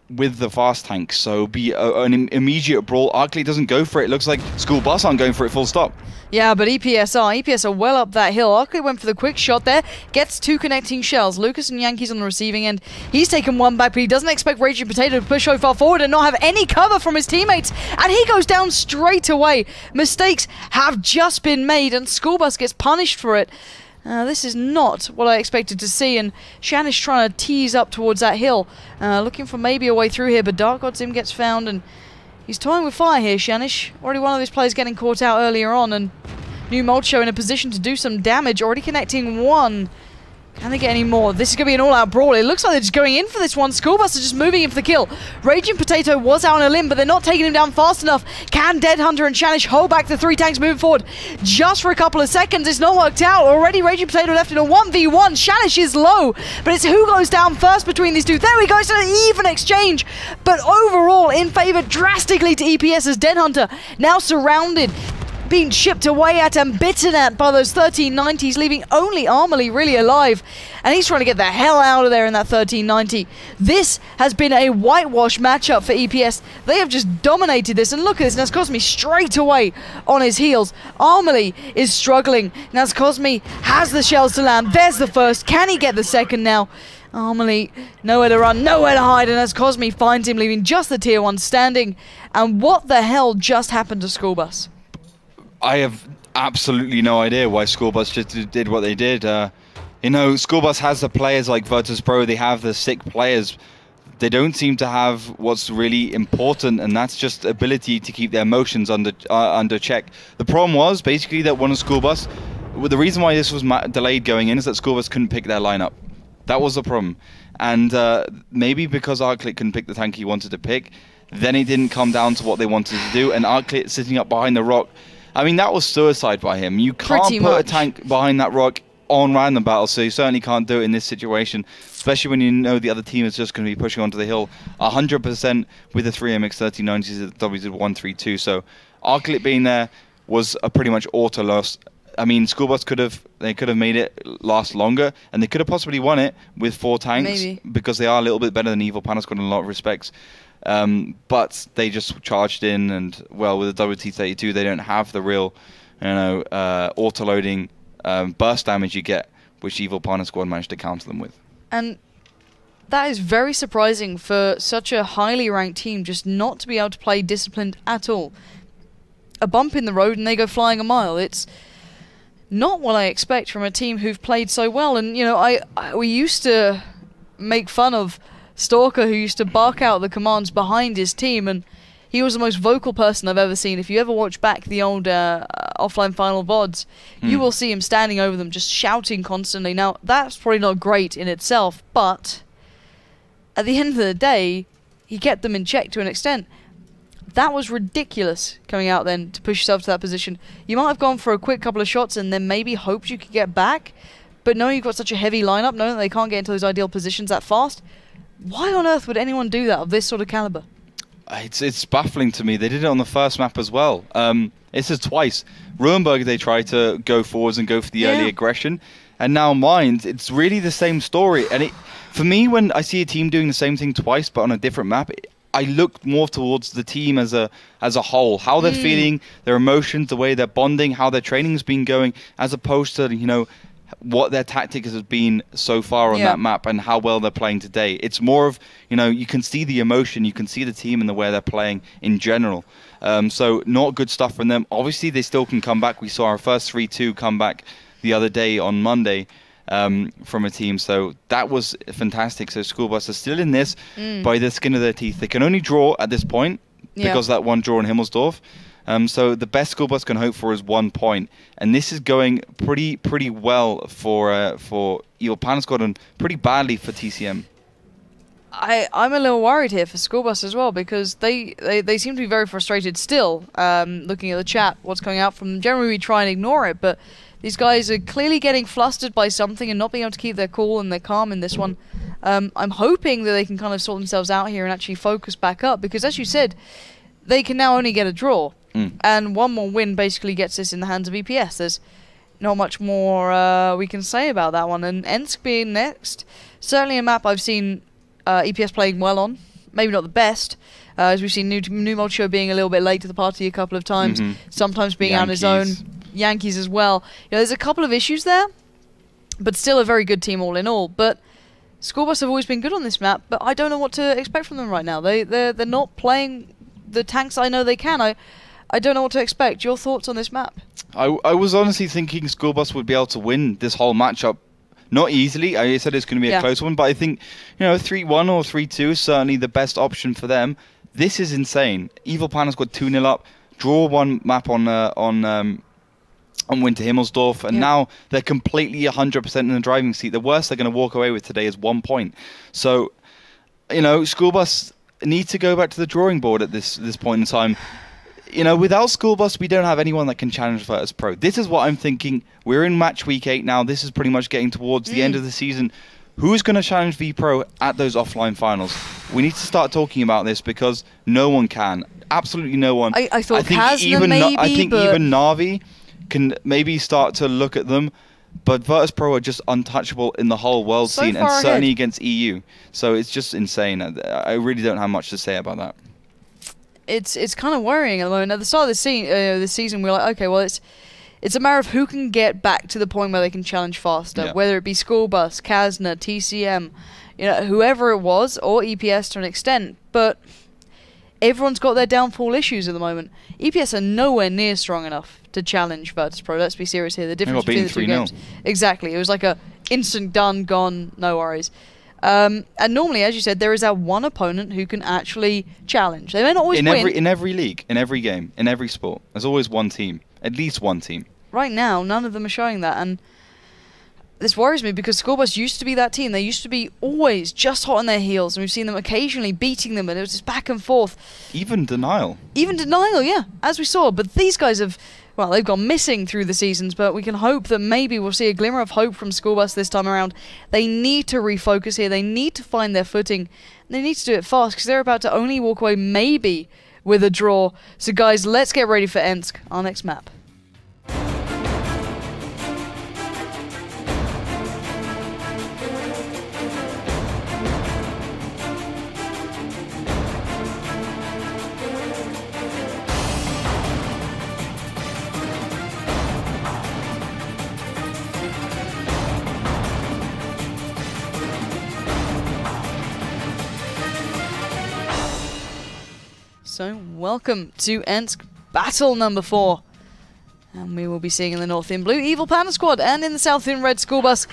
[SPEAKER 2] with the fast tanks. So be an immediate brawl. Arclay doesn't go for it. It looks like Schoolbus aren't going for it full stop.
[SPEAKER 1] Yeah, but EPS are well up that hill. Arclay went for the quick shot there, gets two connecting shells. Lucas and Yankees on the receiving end. He's taken one back, but he doesn't expect Raging Potato to push so far forward and not have any cover from his teammates. And he goes down straight away. Mistakes have just been made, and Schoolbus gets punished for it. This is not what I expected to see, and Shanish trying to tease up towards that hill, looking for maybe a way through here, but Dark God's him gets found, and he's toying with fire here, Shanish. Already one of his players getting caught out earlier on, and New Molcho in a position to do some damage, already connecting one. Can they get any more? This is going to be an all-out brawl. It looks like they're just going in for this one. Schoolbus are just moving in for the kill. Raging Potato was out on a limb, but they're not taking him down fast enough. Can Dead Hunter and Shanish hold back the three tanks moving forward just for a couple of seconds? It's not worked out. Already Raging Potato left in a 1v1. Shanish is low, but it's who goes down first between these two. There we go. It's an even exchange, but overall in favor drastically to EPS as Dead Hunter now surrounded, being chipped away at and bitten at by those 1390s, leaving only Armley really alive. And he's trying to get the hell out of there in that 1390. This has been a whitewash matchup for EPS. They have just dominated this. And look at this. Nazcosme straight away on his heels. Armley is struggling. Nazcosme has the shells to land. There's the first. Can he get the second now? Armley, nowhere to run, nowhere to hide, and as Cosme finds him, leaving just the tier 1 standing. And what the hell just happened to Schoolbus?
[SPEAKER 2] I have absolutely no idea why Schoolbus just did what they did. You know, Schoolbus has the players like Virtus Pro, they have the sick players. They don't seem to have what's really important, and that's just ability to keep their emotions under check. The problem was basically that one of Schoolbus, the reason why this was delayed going in is that Schoolbus couldn't pick their lineup. That was the problem. And maybe because Arclit couldn't pick the tank he wanted to pick, then it didn't come down to what they wanted to do, and Arclit sitting up behind the rock, I mean, that was suicide by him. You can't put a tank behind that rock on random battle, so you certainly can't do it in this situation, especially when you know the other team is just going to be pushing onto the hill 100% with the 3MX 1390s at the WZ132. So Arclit being there was a pretty much auto loss. I mean, Schoolbus could have made it last longer, and they could have possibly won it with 4 tanks, because they are a little bit better than Evil Panda Squad in a lot of respects. But they just charged in, and well, with the WT32 they don't have the real, you know, auto-loading burst damage you get, which Evil Panda Squad managed to counter them with. And
[SPEAKER 1] that is very surprising for such a highly ranked team, just not to be able to play disciplined at all. A bump in the road and they go flying a mile. It's not what I expect from a team who've played so well. And you know, we used to make fun of Stalker, who used to bark out the commands behind his team, and he was the most vocal person I've ever seen. If you ever watch back the old offline final VODs, you will see him standing over them just shouting constantly. Now, that's probably not great in itself, but at the end of the day, he kept them in check to an extent. That was ridiculous coming out then to push yourself to that position. You might have gone for a quick couple of shots and then maybe hoped you could get back, but knowing you've got such a heavy lineup, knowing that they can't get into those ideal positions that fast, why on earth would anyone do that of this sort of caliber?
[SPEAKER 2] It's baffling to me. They did it on the first map as well. It's just twice. Ruinberg, they tried to go forwards and go for the early aggression, and now Mind, it's really the same story. And for me, when I see a team doing the same thing twice but on a different map, I look more towards the team as a whole, how they're feeling, their emotions, the way they're bonding, how their training's been going, as opposed to, you know, what their tactics has been so far on that map and how well they're playing today. It's more of, you know, you can see the emotion, you can see the team and the way they're playing in general. So not good stuff from them. Obviously, they still can come back. We saw our first 3-2 comeback the other day on Monday. From a team, so that was fantastic. So Schoolbus are still in this by the skin of their teeth. They can only draw at this point because of that one draw in Himmelsdorf. So the best Schoolbus can hope for is 1 point, and this is going pretty well for Evil Panda Squad and pretty badly for TCM.
[SPEAKER 1] I'm a little worried here for Schoolbus as well, because they seem to be very frustrated still. Looking at the chat, what's coming out from them. Generally we try and ignore it, but these guys are clearly getting flustered by something and not being able to keep their cool and their calm in this one. I'm hoping that they can kind of sort themselves out here and actually focus back up, because as you said, they can now only get a draw. And one more win basically gets this in the hands of EPS. There's not much more we can say about that one. And Ensk being next, certainly a map I've seen EPS playing well on. Maybe not the best, as we've seen New Mulcho being a little bit late to the party a couple of times, sometimes being out on his own. Yankees as well. You know, there's a couple of issues there, but still a very good team all in all. But Schoolbus have always been good on this map, but I don't know what to expect from them right now. They're not playing the tanks I know they can. I don't know what to expect. Your thoughts on this map?
[SPEAKER 2] I was honestly thinking Schoolbus would be able to win this whole matchup. Not easily. I said it's going to be a close one, but I think, you know, 3-1 or 3-2 is certainly the best option for them. This is insane. Evil Panda Squad 2-0 up, draw one map on Winter Himmelsdorf, and now they're completely 100% in the driving seat. The worst they're going to walk away with today is 1 point. So, you know, Schoolbus need to go back to the drawing board at this point in time. You know, without Schoolbus, we don't have anyone that can challenge Virtus Pro. This is what I'm thinking. We're in match week 8 now. This is pretty much getting towards the end of the season. Who's going to challenge V-Pro at those offline finals? We need to start talking about this, because no one can. Absolutely no one.
[SPEAKER 1] I thought
[SPEAKER 2] I think
[SPEAKER 1] Kazna maybe,
[SPEAKER 2] I think even Na'Vi can maybe start to look at them, but Virtus Pro are just untouchable in the whole world scene, and certainly against EU. So it's just insane. I really don't have much to say about that.
[SPEAKER 1] It's kind of worrying at the moment. At the start of the season, we were like, okay, well, it's a matter of who can get back to the point where they can challenge faster, whether it be Schoolbus, Kazna, TCM, you know, whoever it was, or EPS to an extent. But everyone's got their downfall issues at the moment. EPS are nowhere near strong enough to challenge Virtus Pro. Let's be serious here. The difference between the two games. Exactly. It was like a instant done, gone, no worries. And normally, as you said, there is that one opponent who can actually challenge. They may not always win.
[SPEAKER 2] In every league, in every game, in every sport, there's always one team. At least one team.
[SPEAKER 1] Right now, none of them are showing that, and this worries me, because Schoolbus used to be that team. They used to be always just hot on their heels, and we've seen them occasionally beating them, and it was just back and forth.
[SPEAKER 2] Even Denial.
[SPEAKER 1] Even Denial, yeah, as we saw. But these guys have, well, they've gone missing through the seasons, but we can hope that maybe we'll see a glimmer of hope from Schoolbus this time around. They need to refocus here. They need to find their footing. And they need to do it fast, because they're about to only walk away maybe with a draw. So guys, let's get ready for Ensk, our next map. So, welcome to Ensk Battle number 4. And we will be seeing in the north in blue Evil Panda Squad, and in the south in red Schoolbus.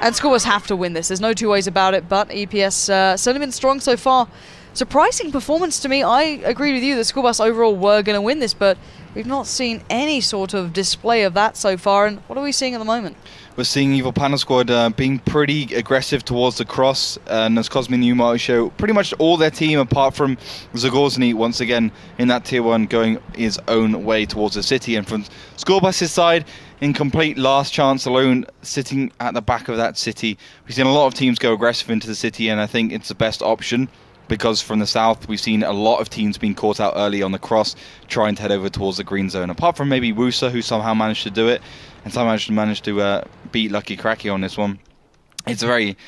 [SPEAKER 1] And Schoolbus have to win this, there's no two ways about it, but EPS certainly been strong so far. Surprising performance to me. I agree with you that Schoolbus overall were going to win this, but we've not seen any sort of display of that so far. And what are we seeing at the moment?
[SPEAKER 2] we're seeing Evil Panda Squad being pretty aggressive towards the cross, and as Cosmi and Umato show, pretty much all their team apart from Zagorzni once again in that tier 1 going his own way towards the city. And from Schoolbus's side, in complete last chance alone, sitting at the back of that city, we've seen a lot of teams go aggressive into the city, and I think it's the best option. Because from the south, we've seen a lot of teams being caught out early on the cross, trying to head over towards the green zone. Apart from maybe Wusa, who somehow managed to do it, and somehow managed to beat Lucky Cracky on this one. It's a very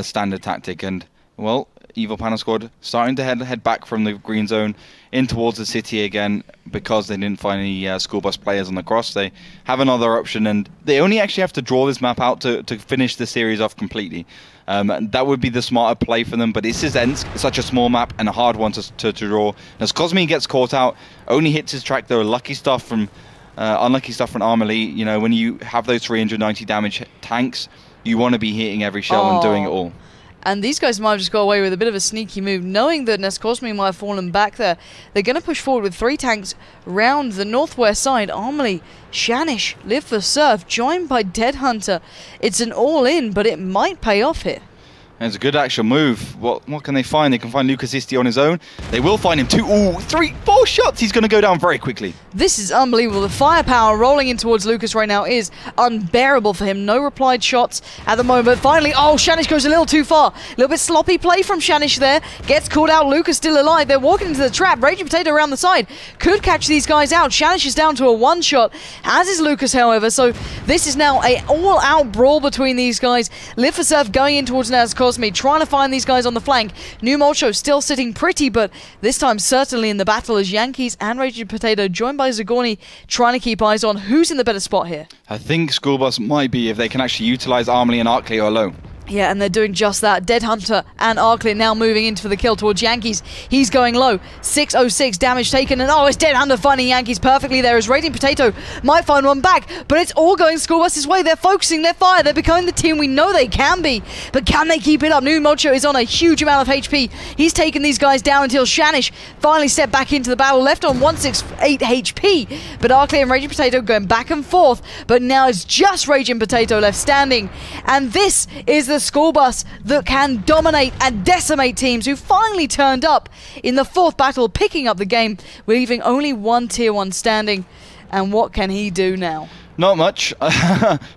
[SPEAKER 2] standard tactic, and well, Evil Panda Squad starting to head back from the green zone in towards the city again because they didn't find any Schoolbus players on the cross. They have another option, and they only actually have to draw this map out to finish the series off completely. That would be the smarter play for them, but this is Ensk, such a small map and a hard one to draw. And as Cosmi gets caught out, only hits his track though. Unlucky stuff from Armalee. You know, when you have those 390 damage tanks, you want to be hitting every shell and doing it all.
[SPEAKER 1] And these guys might have just got away with a bit of a sneaky move, knowing that Nescosmi might have fallen back there. They're going to push forward with 3 tanks round the northwest side. Armalee, Shanish, Live for Surf, joined by Dead Hunter. It's an all-in, but it might pay off here.
[SPEAKER 2] It's a good actual move. What can they find? They can find Lucas Isti on his own. They will find him 2, 3, 4 shots. He's going to go down very quickly. This
[SPEAKER 1] is unbelievable. The firepower rolling in towards Lucas right now is unbearable for him. No replied shots at the moment. Finally, oh, Shanish goes a little too far. A little bit sloppy play from Shanish there. Gets caught out. Lucas still alive. They're walking into the trap. Raging Potato around the side. Could catch these guys out. Shanish is down to a 1 shot, as is Lucas, however. So this is now a all-out brawl between these guys. Live for Surf going in towards Naz Cosmi, trying to find these guys on the flank. New Molcho still sitting pretty, but this time certainly in the battle as Yankees and Raging Potato, joined by Zagorni, trying to keep eyes on who's in the better spot here.
[SPEAKER 2] I think Schoolbus might be if they can actually utilize Armalee and Arkleo alone.
[SPEAKER 1] Yeah, and they're doing just that. Dead Hunter and Arkley now moving into for the kill towards Yankees. He's going low. 606 damage taken, and oh, it's Dead Hunter finding Yankees perfectly there as Raging Potato might find one back, but it's all going Schoolbus's way. They're focusing their fire. They're becoming the team we know they can be, but can they keep it up? New Mocho is on a huge amount of HP. He's taken these guys down until Shanish finally stepped back into the battle, left on 168 HP, but Arkley and Raging Potato going back and forth, but now it's just Raging Potato left standing, and this is the Schoolbus that can dominate and decimate teams who finally turned up in the 4th battle, picking up the game, leaving only 1 tier 1 standing. And what can he do now?
[SPEAKER 2] Not much.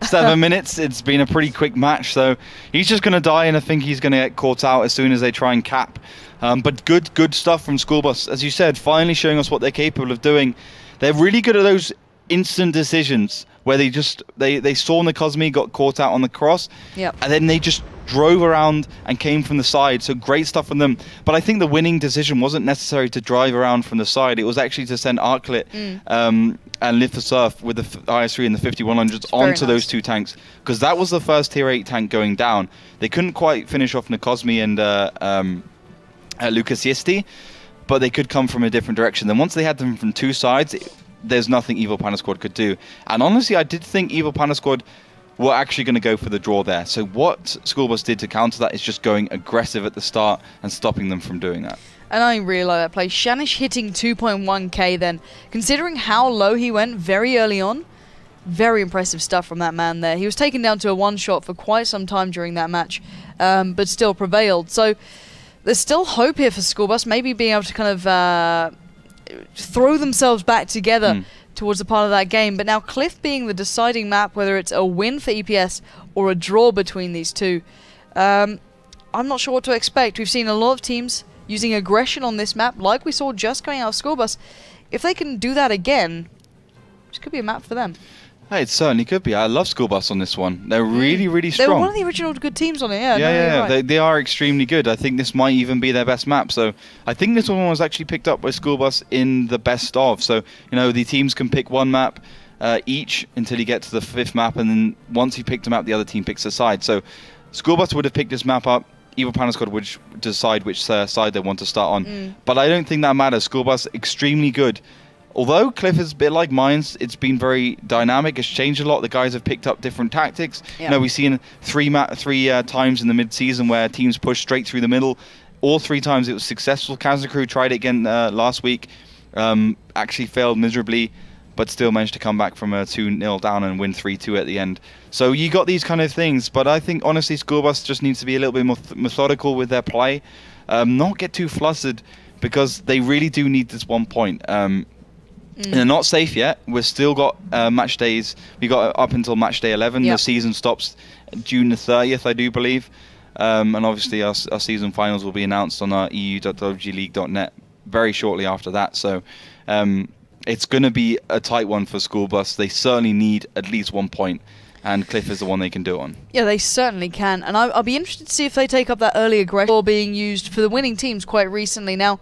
[SPEAKER 2] 7 minutes. It's been a pretty quick match, so he's just going to die, and I think he's going to get caught out as soon as they try and cap. But good stuff from Schoolbus. As you said, finally showing us what they're capable of doing. They're really good at those instant decisions where they saw Cosmi got caught out on the cross, and then they just drove around and came from the side. So great stuff from them. But I think the winning decision wasn't necessary to drive around from the side. It was actually to send Arklet and Live for Surf with the IS3 and the 5100s onto those 2 tanks, because that was the first tier 8 tank going down. They couldn't quite finish off Cosmi and Lucas Yisti, but they could come from a different direction. Then once they had them from 2 sides, there's nothing Evil Panda Squad could do. And honestly, I did think Evil Panda Squad were actually going to go for the draw there. So what Schoolbus did to counter that is just going aggressive at the start and stopping them from doing that.
[SPEAKER 1] And I really like that play. Shanish hitting 2.1k then. Considering how low he went very early on, very impressive stuff from that man there. He was taken down to a 1 shot for quite some time during that match, but still prevailed. So there's still hope here for Schoolbus, maybe being able to kind of throw themselves back together towards a part of that game. But now Cliff being the deciding map, whether it's a win for EPS or a draw between these two, I'm not sure what to expect. We've seen a lot of teams using aggression on this map, like we saw just going out of Schoolbus. If they can do that again, this could be a map for them.
[SPEAKER 2] Hey, it certainly could be. I love Schoolbus on this one. They're really strong.
[SPEAKER 1] They're one of the original good teams on it, yeah.
[SPEAKER 2] Yeah. They are extremely good. I think this might even be their best map. So I think this one was actually picked up by Schoolbus in the best of. So, you know, the teams can pick 1 map each until you get to the 5th map, and then once you pick the map, the other team picks a side. So Schoolbus would have picked this map up. Evil Panda Squad would decide which side they want to start on. But I don't think that matters. Schoolbus, extremely good. Although Cliff is a bit like Mines, it's been very dynamic. It's changed a lot. The guys have picked up different tactics. You know, we've seen 3 times in the mid-season where teams pushed straight through the middle. All 3 times it was successful. Kazakru tried it again last week. Actually failed miserably. but still managed to come back from a 2-0 down and win 3-2 at the end. So you got these kind of things, but I think honestly Schoolbus just needs to be a little bit more methodical with their play, not get too flustered, because they really do need this 1 point. They're not safe yet. We've still got match days. We got up until match day 11.
[SPEAKER 1] Yep.
[SPEAKER 2] The season stops June the 30th, I do believe. And obviously our season finals will be announced on our eu.wgleague.net very shortly after that. So it's going to be a tight one for Schoolbus. They certainly need at least 1 point, and Cliff is the one they can do it on. Yeah,
[SPEAKER 1] they certainly can. And I'll be interested to see if they take up that early aggression being used for the winning teams quite recently. Now,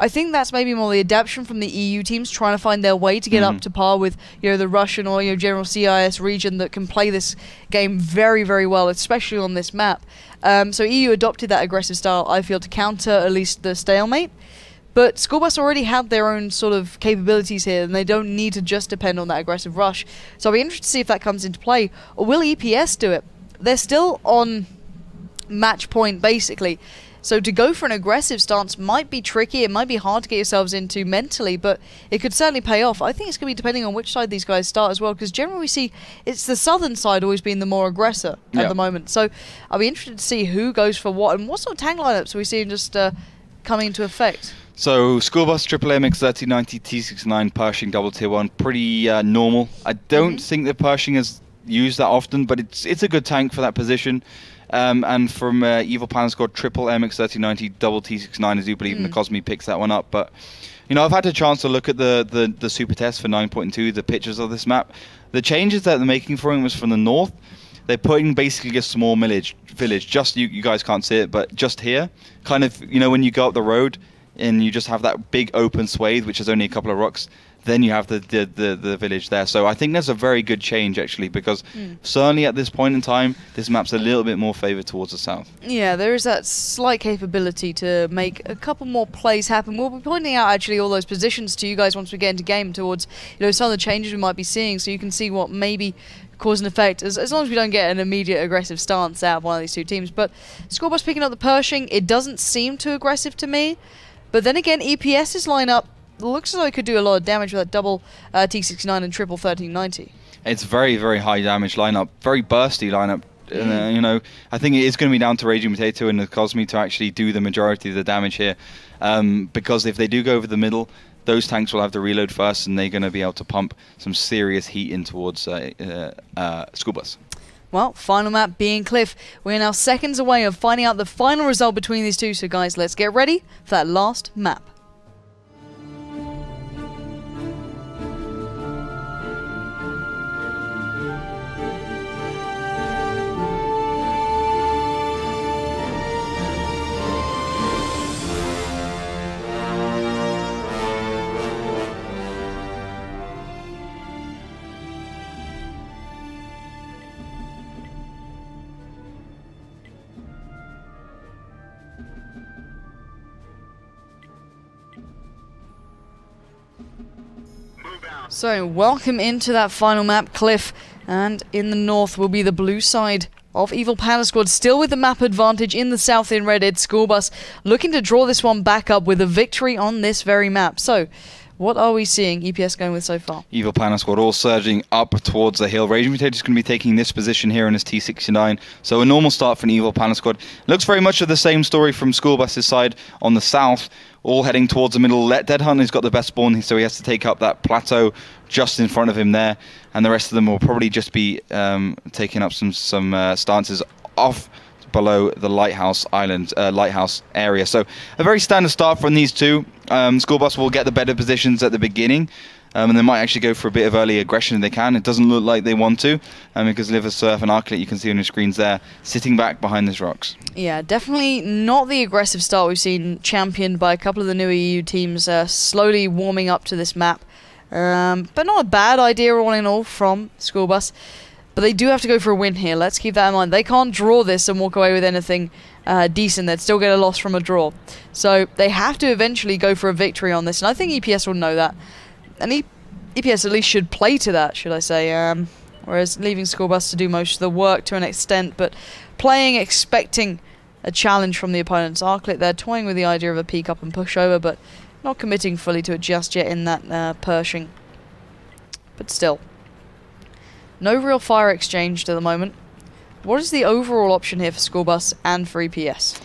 [SPEAKER 1] I think that's maybe more the adaptation from the EU teams trying to find their way to get up to par with, the Russian or general CIS region that can play this game very, very well, especially on this map. So EU adopted that aggressive style, I feel, to counter at least the stalemate. But Schoolbus already have their own sort of capabilities here, and they don't need to just depend on that aggressive rush. So I'll be interested to see if that comes into play. Or will EPS do it? They're still on match point, basically. So to go for an aggressive stance might be tricky. It might be hard to get yourselves into mentally, but it could certainly pay off. I think it's going to be depending on which side these guys start as well, because generally we see it's the southern side always being the more aggressor at the moment. So I'll be interested to see who goes for what and what sort of tank lineups are we seeing just coming into effect.
[SPEAKER 2] So Schoolbus, Triple MX 3090, T69, Pershing, double tier 1, pretty normal. I don't think that Pershing is used that often, but it's a good tank for that position. And from Evil Panda Squad, Triple MX 3090, double T69, I do believe, and the Cosme picks that one up. But I've had a chance to look at the super test for 9.2, the pictures of this map. The changes that they're making for him was from the north. They're putting basically a small village. Just you guys can't see it, but just here, kind of when you go up the road and you just have that big open swathe, which is only a couple of rocks. Then you have the village there. So I think that's a very good change, actually, because certainly at this point in time, this map's a little bit more favoured towards the south. Yeah,
[SPEAKER 1] there is that slight capability to make a couple more plays happen. We'll be pointing out, actually, all those positions to you guys once we get into game towards some of the changes we might be seeing, so you can see what maybe cause and effect, as long as we don't get an immediate aggressive stance out of one of these two teams. But Schoolbus picking up the Pershing, it doesn't seem too aggressive to me. But then again, EPS's lineup looks as though it could do a lot of damage with that double T69 and triple 1390.
[SPEAKER 2] It's very, very high damage lineup, very bursty lineup. I think it is going to be down to Raging Potato and the Cosme to actually do the majority of the damage here, because if they do go over the middle, those tanks will have to reload first, and they're going to be able to pump some serious heat in towards Schoolbus.
[SPEAKER 1] Well, final map being Cliff. We're now seconds away of finding out the final result between these two, so guys, let's get ready for that last map. So, welcome into that final map, Cliff, and in the north will be the blue side of Evil Panda Squad, still with the map advantage in the south in red. It's Schoolbus looking to draw this one back up with a victory on this very map. So, what are we seeing EPS going with so far?
[SPEAKER 2] Evil Panda Squad all surging up towards the hill. Raging Potato is going to be taking this position here in his T69. So a normal start for an Evil Panda Squad. Looks very much of the same story from Schoolbus's side on the south. All heading towards the middle. Dead Hunt has got the best spawn, so he has to take up that plateau just in front of him there. And the rest of them will probably just be taking up some stances off below the lighthouse island, lighthouse area. So a very standard start from these two. Schoolbus will get the better positions at the beginning, and they might actually go for a bit of early aggression if they can. It doesn't look like they want to, because Liver Surf and Arclet, you can see on your screens there, sitting back behind these rocks. Yeah,
[SPEAKER 1] definitely not the aggressive start we've seen championed by a couple of the new EU teams, slowly warming up to this map. But not a bad idea all in all from Schoolbus. But they do have to go for a win here. Let's keep that in mind. They can't draw this and walk away with anything decent. They'd still get a loss from a draw. So they have to eventually go for a victory on this. And I think EPS will know that. And EPS at least should play to that, should I say. Whereas leaving Schoolbus to do most of the work to an extent. But playing, expecting a challenge from the opponent's Arclet. They're toying with the idea of a peek up and push over. But not committing fully to it just yet in that Pershing. but still. No real fire exchanged at the moment. What is the overall option here for Schoolbus and for EPS?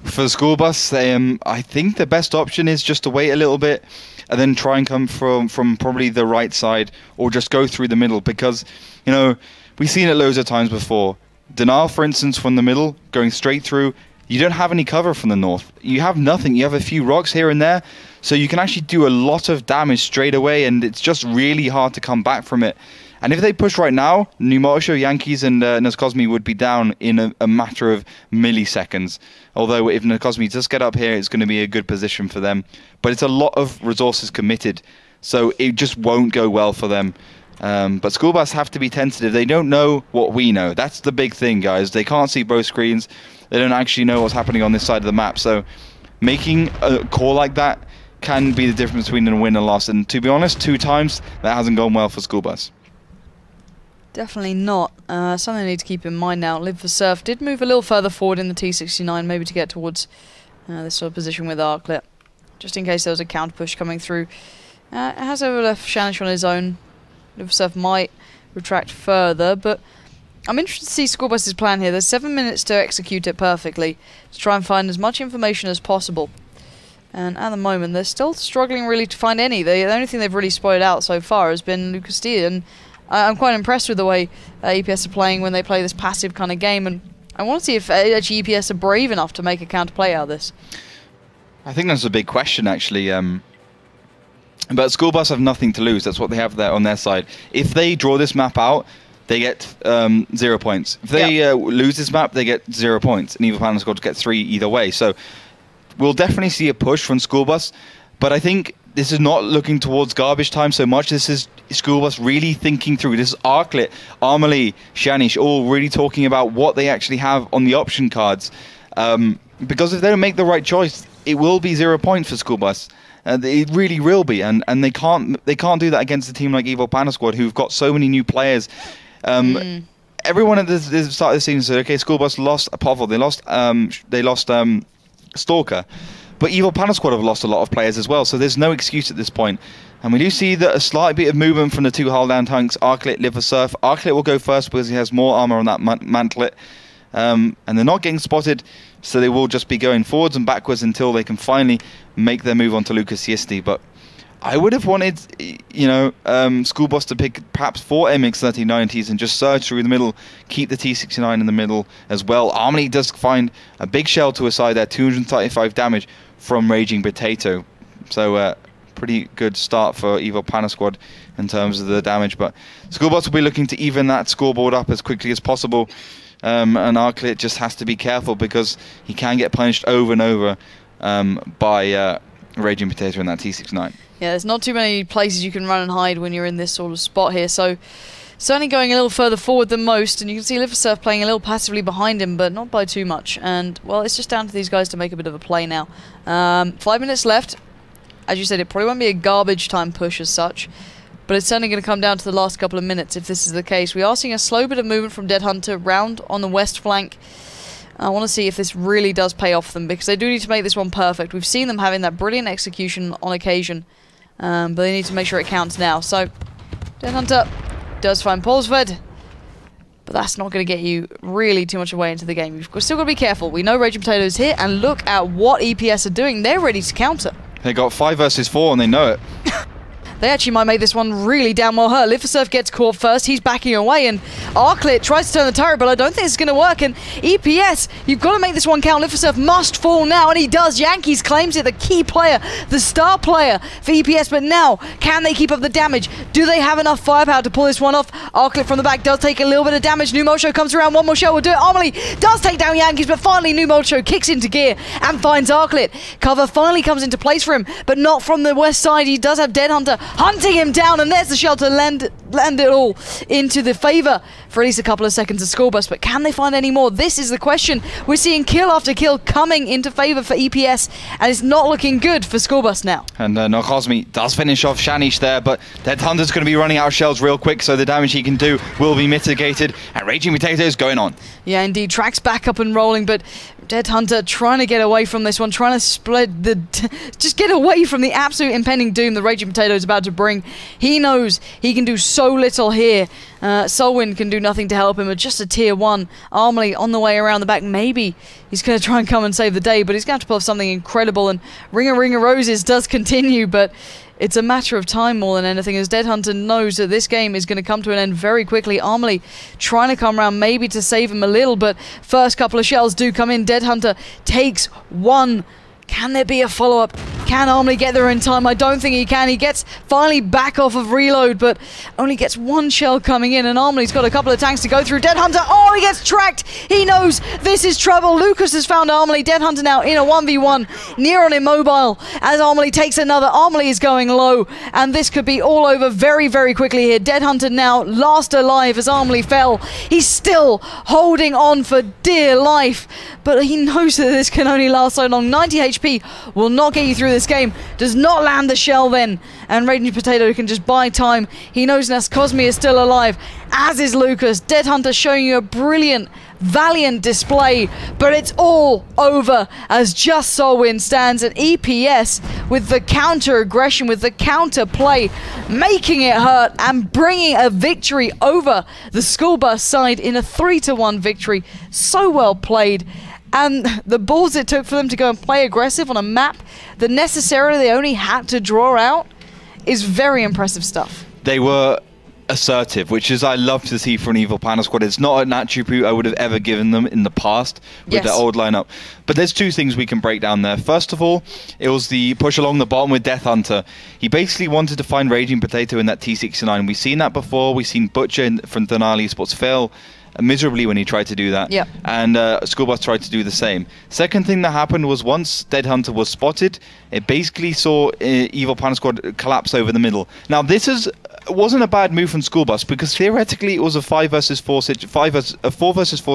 [SPEAKER 2] For Schoolbus, I think the best option is just to wait a little bit and then try and come from probably the right side or just go through the middle, because, you know, we've seen it loads of times before. Denial, for instance, from the middle, going straight through, you don't have any cover from the north. You have nothing. You have a few rocks here and there, so you can actually do a lot of damage straight away, and it's just really hard to come back from it. And if they push right now, Numoto, Yankees, and Noscosmi would be down in a matter of milliseconds. Although if Noscosmi does get up here, it's going to be a good position for them. But it's a lot of resources committed, so it just won't go well for them. But Schoolbus have to be tentative. They don't know what we know. That's the big thing, guys. They can't see both screens. They don't actually know what's happening on this side of the map. So making a call like that can be the difference between a win and a loss. And to be honest, 2 times, that hasn't gone well for Schoolbus.
[SPEAKER 1] Definitely not. Something I need to keep in mind now. Live for Surf did move a little further forward in the T69, maybe to get towards this sort of position with Arclit, just in case there was a counter push coming through. It has overleft Shanish on his own. Live for Surf might retract further, but I'm interested to see Schoolbus' plan here. There's 7 minutes to execute it perfectly, to try and find as much information as possible. And at the moment, they're still struggling really to find any. The only thing they've really spotted out so far has been Lucas Dia, and I'm quite impressed with the way EPS are playing when they play this passive kind of game, and I want to see if actually EPS are brave enough to make a counter-play out of this.
[SPEAKER 2] I think that's a big question, actually. But Schoolbus have nothing to lose. That's what they have there on their side. If they draw this map out, they get 0 points. If they lose this map, they get 0 points. And Evil Panda Squad get 3 either way. So we'll definitely see a push from Schoolbus, but I think this is not looking towards garbage time so much. This is Schoolbus really thinking through. This is Arclit, Armali, Shanish, all really talking about what they actually have on the option cards. Because if they don't make the right choice, it will be 0 points for Schoolbus. It really will be, and they can't do that against a team like Evil Panda Squad, who've got so many new players. Everyone at the start of the season said, okay, Schoolbus lost Povel, they lost Stalker. But Evil Panda Squad have lost a lot of players as well, so there's no excuse at this point. And we do see that a slight bit of movement from the 2 hull-down tanks, Arclit, Live for Surf. Arclit will go first because he has more armor on that mantlet. And they're not getting spotted, so they will just be going forwards and backwards until they can finally make their move onto Lucas Siesti. But I would have wanted, you know, Schoolbus to pick perhaps 4 MX-3090s and just surge through the middle, keep the T69 in the middle as well. Armani does find a big shell to his side there, 235 damage from Raging Potato. So pretty good start for Evil Panda Squad in terms of the damage. But Schoolbus will be looking to even that scoreboard up as quickly as possible. And Arclit just has to be careful because he can get punished over and over by Raging Potato in that T69.
[SPEAKER 1] Yeah, there's not too many places you can run and hide when you're in this sort of spot here, so certainly going a little further forward than most, and you can see Live for Surf playing a little passively behind him, but not by too much. And, well, it's just down to these guys to make a bit of a play now. 5 minutes left. As you said, it probably won't be a garbage time push as such, but it's certainly going to come down to the last couple of minutes if this is the case. We are seeing a slow bit of movement from Dead Hunter round on the west flank. I want to see if this really does pay off them, because they do need to make this one perfect. We've seen them having that brilliant execution on occasion, but they need to make sure it counts now. So, Dead Hunter does find Polsved, but that's not going to get you really too much away into the game. You've still got to be careful. We know Raging Potato is here, and look at what EPS are doing. They're ready to counter.
[SPEAKER 2] They got 5 versus 4, and they know it.
[SPEAKER 1] They actually might make this one really damn well hurt. Live for Surf gets caught first. He's backing away, and Arclit tries to turn the turret, but I don't think it's going to work. And EPS, you've got to make this one count. Live for Surf must fall now, and he does. Yankees claims it, the key player, the star player for EPS. But now, can they keep up the damage? Do they have enough firepower to pull this one off? Arclit from the back does take a little bit of damage. Numoto comes around. One more shot will do it. Amelie does take down Yankees, but finally Numoto kicks into gear and finds Arclit. Cover finally comes into place for him, but not from the west side. He does have Dead Hunter hunting him down, and there's the shell to land it all into the favour for at least a couple of seconds of Schoolbus. But can they find any more? This is the question. We're seeing kill after kill coming into favour for EPS, and it's not looking good for Schoolbus now. And
[SPEAKER 2] Nokhosmi does finish off Shanish there, but Dead Hunter's going to be running out of shells real quick, so the damage he can do will be mitigated, and Raging Potato is going on.
[SPEAKER 1] Yeah, indeed. Track's back up and rolling, but Dead Hunter trying to get away from this one, trying to just get away from the absolute impending doom that Raging Potato is about about to bring. He knows he can do so little here. Solwyn can do nothing to help him, but just a tier 1. Armley on the way around the back. Maybe he's going to try and come and save the day, but he's going to have to pull off something incredible. And Ring of Roses does continue, but it's a matter of time more than anything, as Dead Hunter knows that this game is going to come to an end very quickly. Armley trying to come around maybe to save him a little, but first couple of shells do come in. Dead Hunter takes 1. Can there be a follow-up? Can Armley get there in time? I don't think he can. He gets finally back off of reload, but only gets 1 shell coming in, and Armley's got a couple of tanks to go through. Dead Hunter, oh, he gets tracked. He knows this is trouble. Lucas has found Armley. Dead Hunter now in a 1v1. Near on immobile as Armley takes another. Armley is going low, and this could be all over very, very quickly here. Dead Hunter now last alive as Armley fell. He's still holding on for dear life, but he knows that this can only last so long. 90 HP will not get you through this game. Does not land the shell then, and Raging Potato can just buy time. He knows Nas Cosme is still alive, as is Lucas. Dead Hunter showing you a brilliant, valiant display, but it's all over as Just Solwyn stands at EPS with the counter-aggression, with the counter-play, making it hurt and bringing a victory over the Schoolbus side in a 3-1 victory. So well played. And the balls it took for them to go and play aggressive on a map that necessarily they only had to draw out is very impressive stuff.
[SPEAKER 2] They were assertive, which is I love to see for an Evil Panda squad. It's not an attribute I would have ever given them in the past with their old lineup. But there's 2 things we can break down there. First of all, it was the push along the bottom with Death Hunter. He basically wanted to find Raging Potato in that T69. We've seen that before. We've seen Butcher from Denali Sports fail miserably when he tried to do that. And Schoolbus tried to do the same. Second thing that happened was once Dead Hunter was spotted, it basically saw Evil Panda squad collapse over the middle. Now this wasn't a bad move from Schoolbus, because theoretically it was a 4 versus 4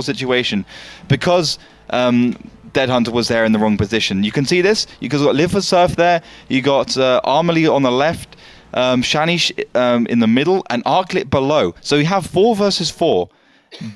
[SPEAKER 2] situation, because Dead Hunter was there in the wrong position. You can see this. You got Live for Surf there. You got Armley on the left, Shanish in the middle, and Arclit below. So you have 4 versus 4.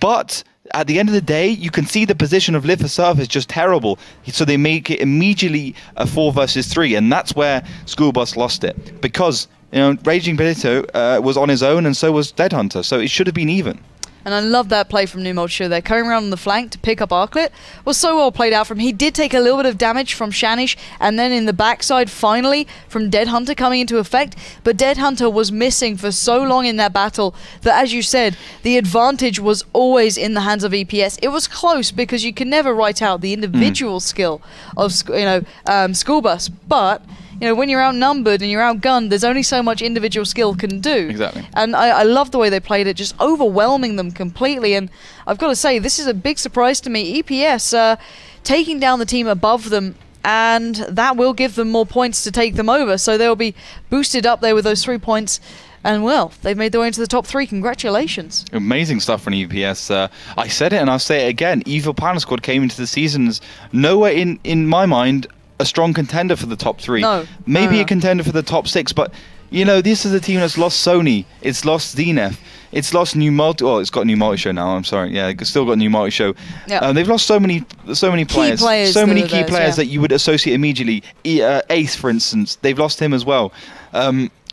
[SPEAKER 2] But at the end of the day, you can see the position of Live for Surf is just terrible. So they make it immediately a 4 versus 3, and that's where Schoolbus lost it. Because, you know, Raging Potato was on his own, and so was Dead Hunter. So it should have been even.
[SPEAKER 1] And I love that play from Numocho there. Coming around on the flank to pick up Arclit was so well played out from him. He did take a little bit of damage from Shanish, and then in the backside, finally, from Dead Hunter coming into effect. But Dead Hunter was missing for so long in that battle that, as you said, the advantage was always in the hands of EPS. It was close because you can never write out the individual skill of Schoolbus, but you know, when you're outnumbered and you're outgunned, there's only so much individual skill can do.
[SPEAKER 2] Exactly.
[SPEAKER 1] And I love the way they played it, just overwhelming them completely. And I've got to say, this is a big surprise to me. EPS taking down the team above them, and that will give them more points to take them over. So they'll be boosted up there with those 3 points. And well, they've made their way into the top 3. Congratulations.
[SPEAKER 2] Amazing stuff from EPS. I said it and I'll say it again. Evil Panda squad came into the seasons nowhere in my mind a strong contender for the top 3.
[SPEAKER 1] No.
[SPEAKER 2] Maybe a contender for the top 6, but you know, this is a team that's lost Sony, it's lost Zenith, it's lost New Multi. Oh, it's got New Multi Show now. I'm sorry. Yeah, it's still got New Multi Show.
[SPEAKER 1] Yep.
[SPEAKER 2] They've lost so many players, so many key players that you would associate immediately. Ace, for instance, they've lost him as well.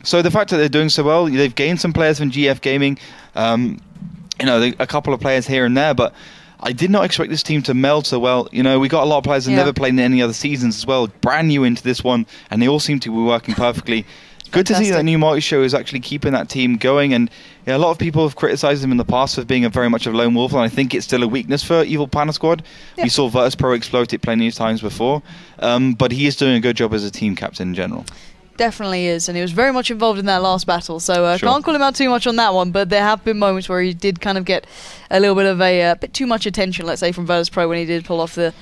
[SPEAKER 2] So the fact that they're doing so well, they've gained some players from GF Gaming. You know, a couple of players here and there, but I did not expect this team to meld so well. You know, we got a lot of players that never played in any other seasons as well, brand new into this one, and they all seem to be working perfectly. Good to see that New Multi Show is actually keeping that team going, and you know, a lot of people have criticised him in the past for being very much of a lone wolf, and I think it's still a weakness for Evil Panda squad. We saw Virtus Pro exploit it plenty of times before, but he is doing a good job as a team captain in general.
[SPEAKER 1] Definitely is, and he was very much involved in that last battle, so can't call him out too much on that one, but there have been moments where he did kind of get a little bit of a bit too much attention, let's say, from Virtus Pro when he did pull off the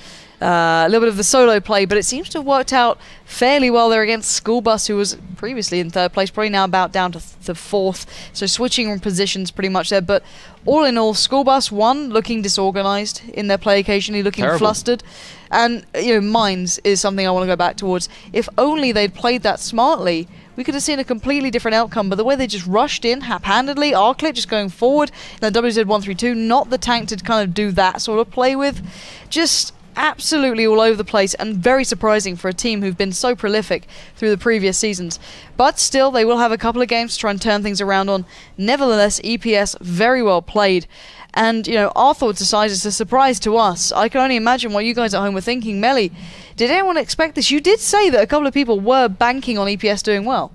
[SPEAKER 1] a little bit of the solo play, but it seems to have worked out fairly well there against Schoolbus, who was previously in 3rd place, probably now about down to the 4th, so switching positions pretty much there. But all in all, Schoolbus won, looking disorganised in their play occasionally, looking flustered. And, you know, Mines is something I want to go back towards. If only they'd played that smartly, we could have seen a completely different outcome, but the way they just rushed in hap-handedly, Arclit just going forward, and then WZ132, not the tank to kind of do that sort of play with, just absolutely all over the place and very surprising for a team who've been so prolific through the previous seasons. But still, they will have a couple of games to try and turn things around on. Nevertheless, EPS very well played. And, you know, our thoughts aside, it's a surprise to us. I can only imagine what you guys at home were thinking. Melly, did anyone expect this? You did say that a couple of people were banking on EPS doing well.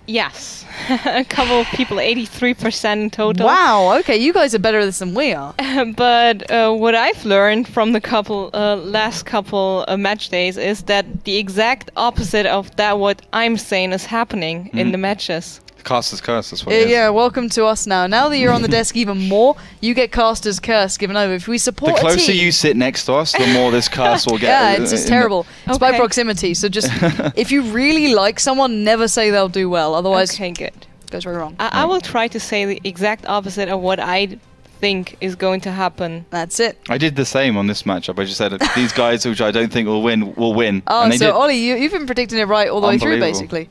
[SPEAKER 3] Yes, a couple of people, 83% in total.
[SPEAKER 1] Wow, okay, you guys are better at this than we are.
[SPEAKER 3] But what I've learned from the last couple match days is that the exact opposite of that what I'm saying is happening in the matches.
[SPEAKER 2] Caster's curse, that's what it is.
[SPEAKER 1] Yeah, welcome to us now. Now that you're on the desk even more, you get Caster's curse given over. If we support
[SPEAKER 2] the closer
[SPEAKER 1] a team,
[SPEAKER 2] you sit next to us, the more this curse will get.
[SPEAKER 1] yeah, it's just terrible. It's by
[SPEAKER 3] Okay.
[SPEAKER 1] proximity. So just, if you really like someone, never say they'll do well. Otherwise,
[SPEAKER 3] Okay, good.
[SPEAKER 1] it goes very wrong.
[SPEAKER 3] I will try to say the exact opposite of what I think is going to happen.
[SPEAKER 1] That's it.
[SPEAKER 2] I did the same on this matchup. I just said these guys, which I don't think will win, will win.
[SPEAKER 1] Oh,
[SPEAKER 2] and they
[SPEAKER 1] so
[SPEAKER 2] did.
[SPEAKER 1] Ollie, you've been predicting it right all the way through,
[SPEAKER 2] Unbelievable.
[SPEAKER 1] basically.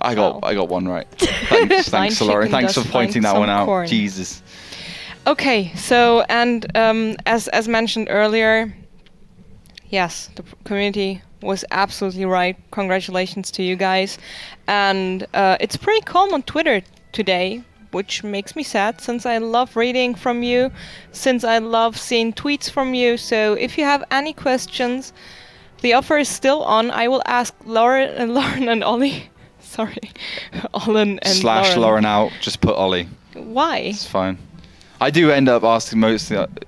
[SPEAKER 2] I got one right. Thanks,
[SPEAKER 3] Fine
[SPEAKER 2] Lauren.
[SPEAKER 3] chicken
[SPEAKER 2] Thanks for
[SPEAKER 3] does
[SPEAKER 2] pointing
[SPEAKER 3] find
[SPEAKER 2] that one
[SPEAKER 3] some
[SPEAKER 2] out.
[SPEAKER 3] corn.
[SPEAKER 2] Jesus.
[SPEAKER 3] Okay, so and as mentioned earlier, yes, the community was absolutely right. Congratulations to you guys, and it's pretty calm on Twitter today, which makes me sad since I love reading from you, since I love seeing tweets from you. So if you have any questions, the offer is still on. I will ask Lauren and Ollie. Sorry, Olin and
[SPEAKER 2] / Lauren out. Just put Ollie.
[SPEAKER 3] Why?
[SPEAKER 2] It's fine. I do end up asking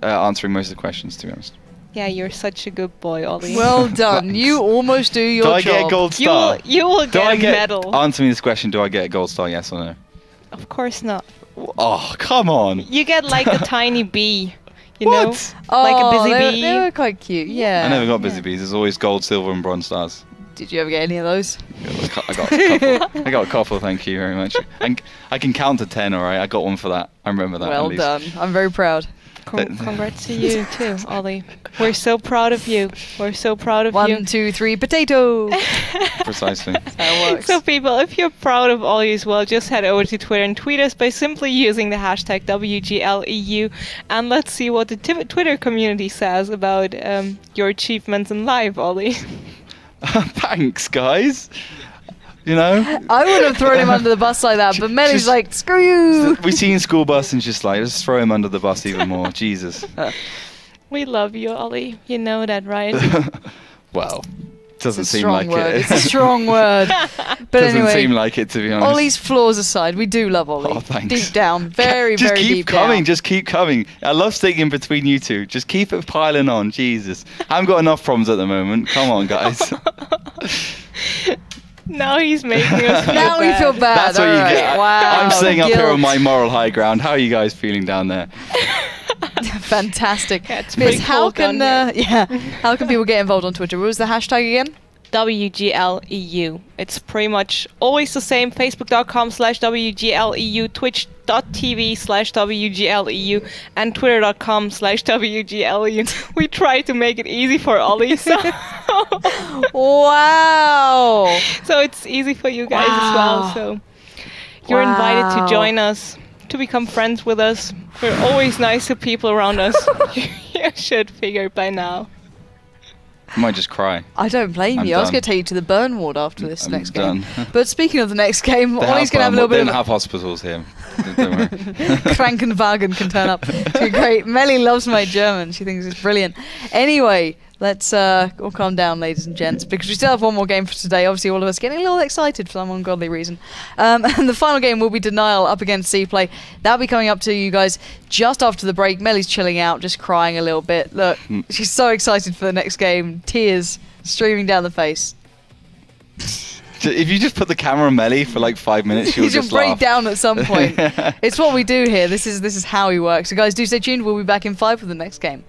[SPEAKER 2] answering most of the questions, to be honest.
[SPEAKER 3] Yeah, you're such a good boy, Ollie.
[SPEAKER 1] Well done. You almost do your
[SPEAKER 2] Do
[SPEAKER 1] job.
[SPEAKER 2] I get a gold star?
[SPEAKER 3] You will
[SPEAKER 2] Do
[SPEAKER 3] get
[SPEAKER 2] I
[SPEAKER 3] a medal.
[SPEAKER 2] Answer me this question. Do I get a gold star? Yes or no?
[SPEAKER 3] Of course not.
[SPEAKER 2] Oh, come on.
[SPEAKER 3] You get like a tiny bee, you
[SPEAKER 2] What?
[SPEAKER 3] know?
[SPEAKER 1] Oh,
[SPEAKER 3] Like a busy
[SPEAKER 1] they,
[SPEAKER 3] bee.
[SPEAKER 1] They were quite cute, yeah.
[SPEAKER 2] I never got busy
[SPEAKER 1] Yeah.
[SPEAKER 2] bees. There's always gold, silver, and bronze stars.
[SPEAKER 1] Did you ever get any of those?
[SPEAKER 2] I got a couple. I got a couple. Thank you very much. And I can count to 10. All right, I got one for that. I remember that.
[SPEAKER 1] Well
[SPEAKER 2] at least.
[SPEAKER 1] done. I'm very proud.
[SPEAKER 3] Congrats to you too, Ollie. We're so proud of you. We're so proud of you.
[SPEAKER 1] 1, 2, 3, potato.
[SPEAKER 2] Precisely.
[SPEAKER 1] That's how it works.
[SPEAKER 3] So people, if you're proud of Ollie as well, just head over to Twitter and tweet us by simply using the hashtag WGLEU, and let's see what the Twitter community says about your achievements in life, Ollie.
[SPEAKER 2] Thanks, guys. You know,
[SPEAKER 1] I would have thrown him under the bus like that, but Melly's
[SPEAKER 2] Just-
[SPEAKER 1] like, screw you.
[SPEAKER 2] we've seen Schoolbus and just like, let's throw him under the bus even more. Jesus.
[SPEAKER 3] We love you, Ollie. You know that, right?
[SPEAKER 2] Well,
[SPEAKER 1] It's
[SPEAKER 2] doesn't
[SPEAKER 1] a
[SPEAKER 2] seem
[SPEAKER 1] strong
[SPEAKER 2] like
[SPEAKER 1] word.
[SPEAKER 2] it.
[SPEAKER 1] It's a strong word. But
[SPEAKER 2] Doesn't
[SPEAKER 1] anyway,
[SPEAKER 2] seem like it, to be honest.
[SPEAKER 1] Ollie's flaws aside, we do love Ollie.
[SPEAKER 2] Oh, thanks.
[SPEAKER 1] Deep down, very,
[SPEAKER 2] just
[SPEAKER 1] very
[SPEAKER 2] keep
[SPEAKER 1] deep
[SPEAKER 2] coming.
[SPEAKER 1] down.
[SPEAKER 2] Just keep coming. I love sticking between you two. Just keep it piling on. Jesus, I haven't got enough problems at the moment. Come on, guys.
[SPEAKER 3] Now he's making us feel
[SPEAKER 1] Now we
[SPEAKER 3] bad.
[SPEAKER 1] feel bad.
[SPEAKER 2] That's what you
[SPEAKER 1] alright.
[SPEAKER 2] get.
[SPEAKER 1] Wow.
[SPEAKER 2] I'm sitting up here
[SPEAKER 1] Guilt.
[SPEAKER 2] on my moral high ground. How are you guys feeling down there?
[SPEAKER 1] Fantastic.
[SPEAKER 3] Yeah, it's
[SPEAKER 1] Miss,
[SPEAKER 3] pretty
[SPEAKER 1] how
[SPEAKER 3] cold
[SPEAKER 1] can
[SPEAKER 3] down
[SPEAKER 1] how can people get involved on Twitter? What was the hashtag again?
[SPEAKER 3] WGLEU. It's pretty much always the same. Facebook.com/WGLEU, Twitch.tv/WGLEU, and Twitter.com/WGLEU. We try to make it easy for Ollie, so
[SPEAKER 1] Wow.
[SPEAKER 3] so it's easy for you guys as
[SPEAKER 1] Wow.
[SPEAKER 3] well. So you're invited
[SPEAKER 1] Wow.
[SPEAKER 3] to join us, to become friends with us. We're always nice to people around us. You should figure it by now.
[SPEAKER 2] I might just cry.
[SPEAKER 1] I don't blame
[SPEAKER 2] I'm
[SPEAKER 1] you. I was
[SPEAKER 2] done.
[SPEAKER 1] going to take you to the burn ward after this
[SPEAKER 2] I'm
[SPEAKER 1] next
[SPEAKER 2] done.
[SPEAKER 1] game. But speaking of the next game,
[SPEAKER 2] They
[SPEAKER 1] Ollie's going to have a little
[SPEAKER 2] they
[SPEAKER 1] bit
[SPEAKER 2] don't
[SPEAKER 1] of
[SPEAKER 2] have hospitals here. Don't worry.
[SPEAKER 1] Krankenwagen can turn up. It's gonna be great. Melly loves my German. She thinks it's brilliant. Anyway, let's all calm down, ladies and gents, because we still have one more game for today. Obviously, all of us getting a little excited for some ungodly reason. And the final game will be Denial up against C-Play. That'll be coming up to you guys just after the break. Melly's chilling out, just crying a little bit. Look, she's so excited for the next game. Tears streaming down the face.
[SPEAKER 2] If you just put the camera on Melly for like 5 minutes, she'll
[SPEAKER 1] You should
[SPEAKER 2] just
[SPEAKER 1] break
[SPEAKER 2] laugh.
[SPEAKER 1] down at some point. It's what we do here. This is how we work. So guys, do stay tuned. We'll be back in 5 with the next game.